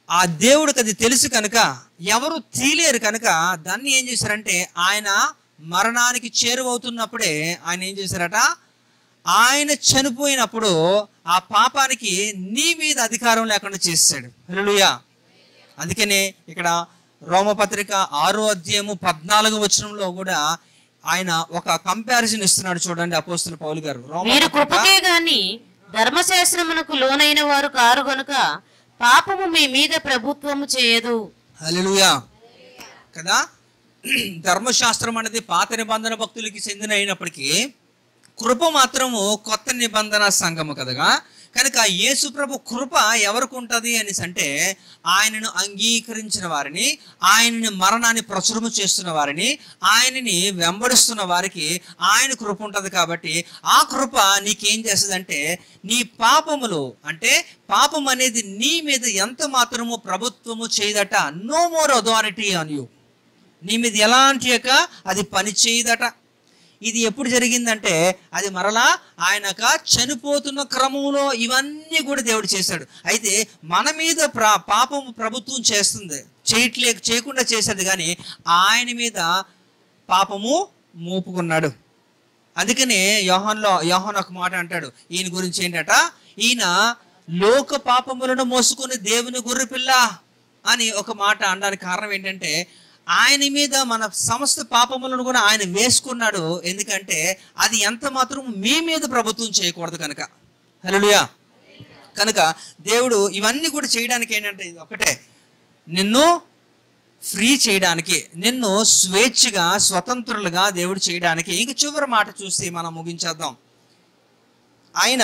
ఆ దేవుడికి అది తెలుసు కనుక ఎవరు తీలేరు కనుక దాన్ని ఏం చేశారంటే ఆయన మరణానికి చేరువవుతున్నప్పుడే ఆయన ఏం చేశారట? ఆయన చనిపోయినప్పుడు ఆ పాపానికి నీ మీద అధికారం లేకుండా చేశాడు. హల్లెలూయా. అందుకనే ఇక్కడ రోమపత్రిక 6:14 కూడా ఆయన ఒక కంపారిజన్ ఇస్తున్నాడు. చూడండి అపోస్తలుడు పౌలు గారు, మీరు కృపకే గాని ధర్మశాస్త్రమునకు లోనైన వారు కారు గనుక పాపము మీ మీద ప్రభుత్వము చేయదు. హల్లెలూయా కదా. ధర్మశాస్త్రం అనేది పాత నిబంధన భక్తులకి చెందిన అయినప్పటికీ కృప మాత్రము కొత్త నిబంధన సంఘము కదగా. కనుక యేసు ప్రభు కృప ఎవరికి ఉంటుంది అనేసి అంటే ఆయనను అంగీకరించిన వారిని, ఆయనని మరణాన్ని ప్రచురము చేస్తున్న వారిని, ఆయనని వెంబడిస్తున్న వారికి ఆయన కృప ఉంటుంది. కాబట్టి ఆ కృప నీకేం చేస్తుందంటే నీ పాపములు, అంటే పాపం అనేది నీ మీద ఎంత మాత్రము ప్రభుత్వము చేయదట. No more authority on you. నీ మీద ఎలాంటి అది పని చేయదట. ఇది ఎప్పుడు జరిగిందంటే అది మరలా ఆయనక చనిపోతున్న క్రమంలో ఇవన్నీ కూడా దేవుడు చేశాడు. అయితే మన మీద పాపము ప్రభుత్వం చేస్తుంది, చేయకుండా చేసేది, కానీ ఆయన మీద పాపము మోపుకున్నాడు. అందుకనే యోహాను ఒక మాట అంటాడు ఈయన గురించి ఏంటట, ఈయన లోక పాపములను మోసుకుని దేవుని గొర్రెపిల్ల అని ఒక మాట అనడానికి కారణం ఏంటంటే ఆయన మీద మన సమస్త పాపములను కూడా ఆయన వేసుకున్నాడు. ఎందుకంటే అది ఎంత మాత్రం మీ మీద ప్రభుత్వం చేయకూడదు కనుక. హల్లెలూయా. కనుక దేవుడు ఇవన్నీ కూడా చేయడానికి ఏంటంటే ఇది ఒకటే, నిన్ను ఫ్రీ చేయడానికి, నిన్ను స్వేచ్ఛగా స్వతంత్రులుగా దేవుడు చేయడానికి. ఇంక చివరి మాట చూసి మనం ముగించేద్దాం. ఆయన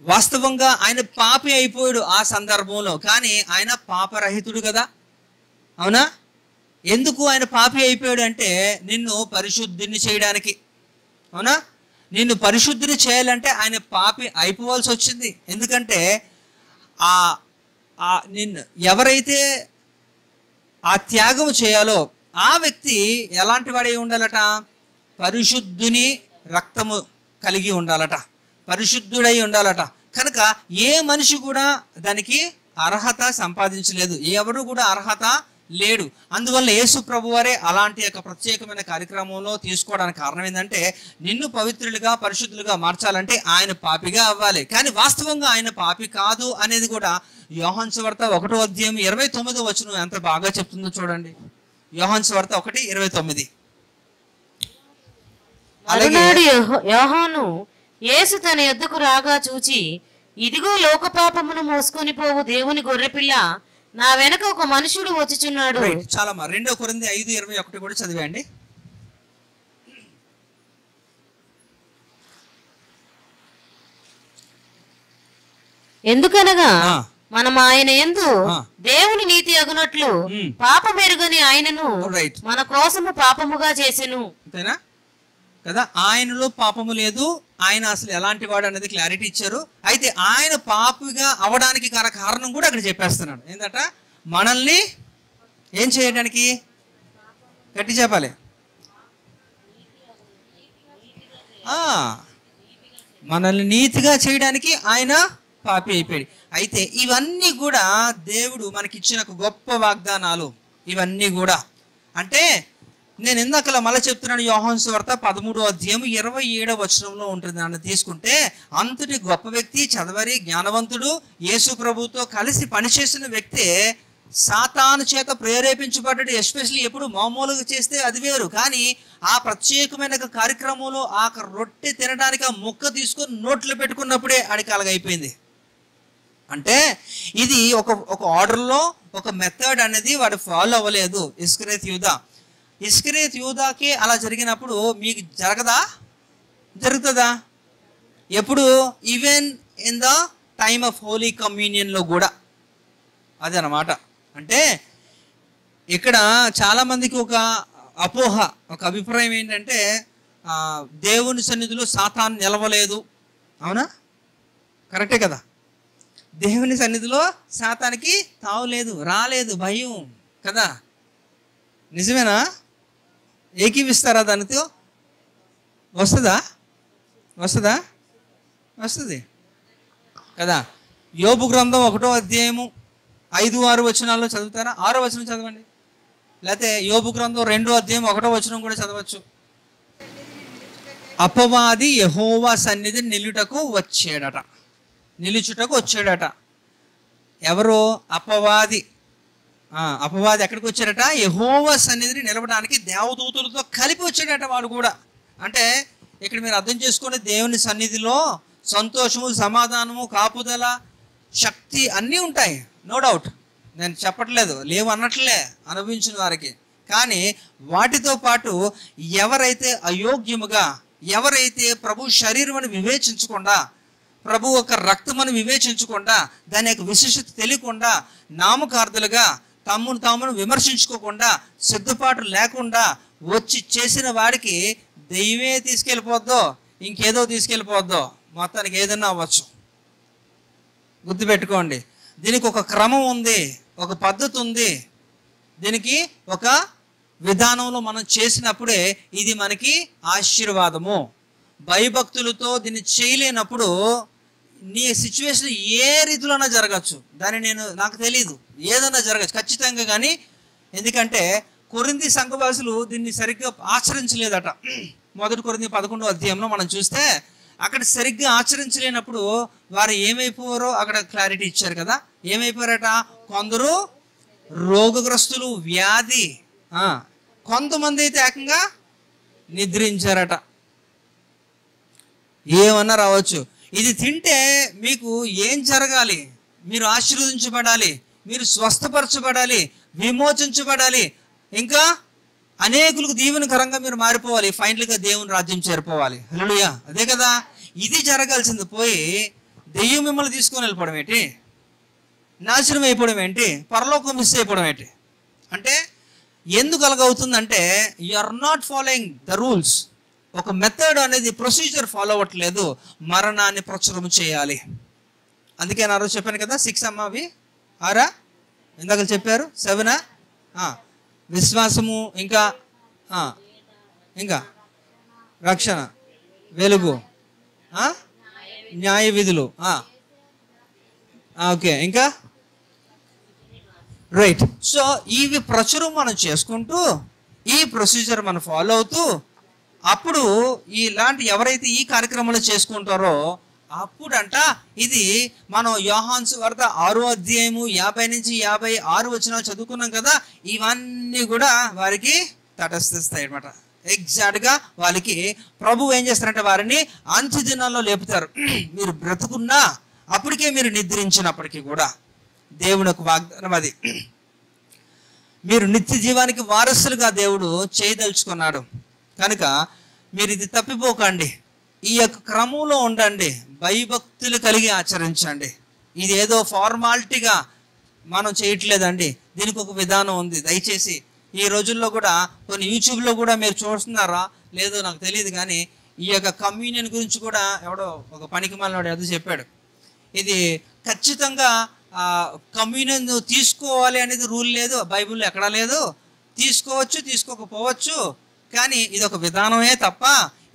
వాస్తవంగా ఆయన పాపి అయిపోయాడు ఆ సందర్భంలో, కానీ ఆయన పాపరహితుడు కదా, అవునా? ఎందుకు ఆయన పాపి అయిపోయాడు అంటే నిన్ను పరిశుద్ధిని చేయడానికి, అవునా? నిన్ను పరిశుద్ధిని చేయాలంటే ఆయన పాపి అయిపోవాల్సి వచ్చింది. ఎందుకంటే నిన్ను ఎవరైతే ఆ త్యాగం చేయాలో ఆ వ్యక్తి ఎలాంటి వాడై ఉండాలట? పరిశుద్ధుని రక్తము కలిగి ఉండాలట, పరిశుద్ధుడై ఉండాలట. కనుక ఏ మనిషి కూడా దానికి అర్హత సంపాదించలేదు, ఎవరు కూడా అర్హత లేడు. అందువల్ల యేసు ప్రభువారే అలాంటి యొక్క ప్రత్యేకమైన కార్యక్రమంలో తీసుకోవడానికి కారణం ఏంటంటే, నిన్ను పవిత్రులుగా పరిశుద్ధులుగా మార్చాలంటే ఆయన పాపిగా అవ్వాలి. కానీ వాస్తవంగా ఆయన పాపి కాదు అనేది కూడా యోహాను సువార్త 1:29 ఎంత బాగా చెప్తుందో చూడండి. యోహాను సువార్త 1:29. మరునాడు యోహాను యేసు తన యొద్దకు రాగా చూచి, ఇదిగో లోక పాపమును మోసుకొని పోవు దేవుని గొర్రెపిల్ల, నా వెనక ఒక మనుషుడు వచ్చుచున్నాడు. చాలా 2 కొరింథీ 5:21 కూడా చదివేయండి. ఎందుకనగా మనం ఆయన యందు దేవుని నీతి అగునట్లు పాపమెరుగని ఆయనను మన కోసము పాపముగా చేసెను. అంతేనా కదా? ఆయనలో పాపము లేదు, ఆయన అసలు ఎలాంటి వాడు అనేది క్లారిటీ ఇచ్చారు. అయితే ఆయన పాపిగా అవడానికి కారణం కూడా అక్కడ చెప్పేస్తున్నాడు. ఏంటట? మనల్ని ఏం చేయడానికి, గట్టి చెప్పాలి, మనల్ని నీతిగా చేయడానికి ఆయన పాపి అయిపోయాడు. అయితే ఇవన్నీ కూడా దేవుడు మనకిచ్చిన గొప్ప వాగ్దానాలు. ఇవన్నీ కూడా అంటే నేను ఇందాకలా మళ్ళీ చెప్తున్నాను, యోహాను సువార్త 13:27 ఉంటుంది. నన్ను తీసుకుంటే అంతటి గొప్ప వ్యక్తి, చదవరి, జ్ఞానవంతుడు, యేసు ప్రభుతో కలిసి పనిచేసిన వ్యక్తే సాతాను చేత ప్రేరేపించబడ్డాడు. ఎస్పెషల్లీ ఎప్పుడు మామూలుగా చేస్తే అది వేరు, కానీ ఆ ప్రత్యేకమైన కార్యక్రమంలో ఆ రొట్టె తినడానికి ఆ ముక్క తీసుకొని నోట్లో పెట్టుకున్నప్పుడే ఆడికి అలాగైపోయింది. అంటే ఇది ఒక ఆర్డర్లో ఒక మెథడ్ అనేది వాడు ఫాలో అవ్వలేదు. ఇస్కరేత్ యూదాకి అలా జరిగినప్పుడు మీకు జరుగుతుందా? ఎప్పుడు? Even in the time of holy కమ్యూనియన్లో కూడా అదనమాట. అంటే ఇక్కడ చాలామందికి ఒక అపోహ, ఒక అభిప్రాయం ఏంటంటే దేవుని సన్నిధిలో సాతాను నిలవలేదు. అవునా? కరెక్టే కదా? దేవుని సన్నిధిలో సాతానికి తావులేదు, రాలేదు, భయం కదా? నిజమేనా? ఏకీవిస్తారా దానితో? వస్తుంది కదా? యోబు గ్రంథం 1:5-6 చదువుతారా? 6వ వచనం చదవండి. లేకపోతే యోబు గ్రంథం 2:1 కూడా చదవచ్చు. అపవాది యెహోవా సన్నిధి నిలుచుటకు వచ్చాడట. ఎవరు? అపవాది ఎక్కడికి వచ్చాడట? యెహోవా సన్నిధిని నిలవడానికి దేవదూతలతో కలిపి వచ్చాడట వాడు కూడా. అంటే ఇక్కడ మీరు అర్థం చేసుకుని, దేవుని సన్నిధిలో సంతోషము, సమాధానము, కాపుదల, శక్తి అన్నీ ఉంటాయి. నో డౌట్, నేను చెప్పట్లేదు, లేవు అనట్లే అనుభవించిన వారికి. కానీ వాటితో పాటు ఎవరైతే అయోగ్యముగా, ఎవరైతే ప్రభు శరీరమును వివేచించకుండా, ప్రభు ఒక రక్తమును వివేచించకుండా, దాని యొక్క విశిష్టత తెలియకుండా, నామకార్థులుగా తమ్మును తామును విమర్శించుకోకుండా, సిద్ధపాటు లేకుండా వచ్చి చేసిన వాడికి దెయ్యమే తీసుకెళ్ళిపోద్దో, ఇంకేదో తీసుకెళ్ళిపోద్దో, మొత్తానికి ఏదైనా అవ్వచ్చు. గుర్తుపెట్టుకోండి, దీనికి ఒక క్రమం ఉంది, ఒక పద్ధతి ఉంది. దీనికి ఒక విధానంలో మనం చేసినప్పుడే ఇది మనకి ఆశీర్వాదము. భయభక్తులతో దీన్ని చేయలేనప్పుడు నీ సిచ్యువేషన్ ఏ రీతిలోనా జరగచ్చు. దాన్ని నాకు తెలీదు, ఏదైనా జరగచ్చు ఖచ్చితంగా. కానీ ఎందుకంటే కొరింథీ సంఘవాసులు దీన్ని సరిగ్గా ఆచరించలేదట. 1 కొరింథీ 11 మనం చూస్తే అక్కడ సరిగ్గా ఆచరించలేనప్పుడు వారు ఏమైపోయారో అక్కడ క్లారిటీ ఇచ్చారు కదా. ఏమైపోయారట? కొందరు రోగగ్రస్తులు, వ్యాధి, కొంతమంది అయితే ఏకంగా నిద్రించారట. ఏమన్నా రావచ్చు. ఇది తింటే మీకు ఏం జరగాలి? మీరు ఆశీర్వదించబడాలి, మీరు స్వస్థపరచబడాలి, విమోచించబడాలి, ఇంకా అనేకులకు దీవెనకరంగా మీరు మారిపోవాలి, ఫైనల్గా దేవుని రాజ్యం చేరిపోవాలి. హల్లెలూయా, అదే కదా. ఇది జరగాల్సింది పోయి దెయ్యం మిమ్మల్ని తీసుకొని వెళ్ళిపోవడం ఏంటి? నాశనం అయిపోవడం ఏంటి? పరలోకం మిస్ అయిపోవడం ఏంటి? అంటే ఎందుకు అలాగవుతుందంటే you are not following the rules. ఒక మెథడ్ అనేది, ప్రొసీజర్ ఫాలో అవ్వట్లేదు. మరణాన్ని ప్రచురం చేయాలి. అందుకే నా రోజు చెప్పాను కదా, 6 అవి 6 ఇందాక చెప్పారు, 7 విశ్వాసము, ఇంకా రక్షణ, వెలుగు, న్యాయ విధులు, ఓకే, ఇంకా రైట్. సో ఇవి ప్రచురం మనం చేసుకుంటూ ఈ ప్రొసీజర్ మనం ఫాలో అవుతూ అప్పుడు ఇలాంటి ఎవరైతే ఈ కార్యక్రమాలు చేసుకుంటారో అప్పుడంట ఇది మనం యోహాను సువార్త 6వ అధ్యాయము 50 నుంచి 56 వచనాలు చదువుకున్నాం కదా, ఇవన్నీ కూడా వారికి తటస్థిస్తాయి అనమాట. ఎగ్జాక్ట్గా వాళ్ళకి ప్రభు ఏం చేస్తారంటే వారిని అంత్య దినాల్లో లేపుతారు. మీరు బ్రతుకున్నా అప్పటికే మీరు నిద్రించినప్పటికీ కూడా దేవుని యొక్క వాగ్దానం అది. మీరు నిత్య జీవానికి వారసులుగా దేవుడు చేయదలుచుకున్నాడు కనుక మీరు ఇది తప్పిపోకండి. ఈ యొక్క క్రమంలో ఉండండి, భయభక్తులు కలిగి ఆచరించండి. ఇది ఏదో ఫార్మాలిటీగా మనం చేయట్లేదండి, దీనికి ఒక విధానం ఉంది. దయచేసి ఈ రోజుల్లో కూడా కొన్ని యూట్యూబ్లో కూడా మీరు చూస్తున్నారా లేదో నాకు తెలియదు, కానీ ఈ యొక్క కమ్యూనియన్ గురించి కూడా ఎవడో ఒక పనికి మాలినోడు ఏదో చెప్పాడు. ఇది ఖచ్చితంగా కమ్యూనియన్ తీసుకోవాలి అనేది రూల్ లేదు, బైబిల్లో ఎక్కడా లేదు. తీసుకోవచ్చు, తీసుకోకపోవచ్చు, కానీ ఇది ఒక విధానమే తప్ప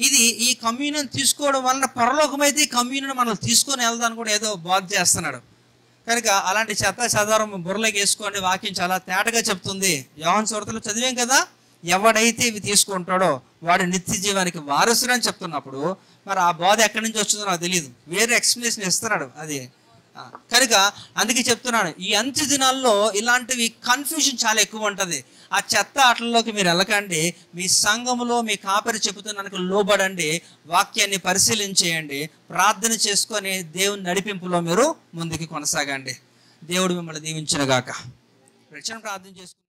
ఇది ఈ కమ్యూనియన్ తీసుకోవడం వలన పరలోకమైతే ఈ కమ్యూనియన్ మనం తీసుకొని వెళ్దాన్ని కూడా ఏదో బోధ చేస్తున్నాడు. కనుక అలాంటి చెత్త చెదారం బుర్రలోకి వేసుకోండి. వాక్యం చాలా తేటగా చెప్తుంది. యోహాను సువార్తలో చదివాం కదా, ఎవడైతే ఇవి తీసుకుంటాడో వాడు నిత్య జీవానికి వారసుడు అని చెప్తున్నప్పుడు మరి ఆ బోధ ఎక్కడి నుంచి వచ్చిందో నాకు తెలియదు, వేరే ఎక్స్ప్లెనేషన్ ఇస్తున్నాడు అది. కనుక అందుకే చెప్తున్నాను, ఈ అంత్య దినాల్లో ఇలాంటివి కన్ఫ్యూజన్ చాలా ఎక్కువ ఉంటుంది. ఆ చెత్త ఆటల్లోకి మీరు వెళ్ళకండి. మీ సంఘములో మీ కాపరి చెబుతున్నానికి లోబడండి, వాక్యాన్ని పరిశీలించేయండి, ప్రార్థన చేసుకొని దేవుని నడిపింపులో మీరు ముందుకు కొనసాగండి. దేవుడు మిమ్మల్ని దీవించును గాక. రక్షణ ప్రార్థన చేసుకుంటాం.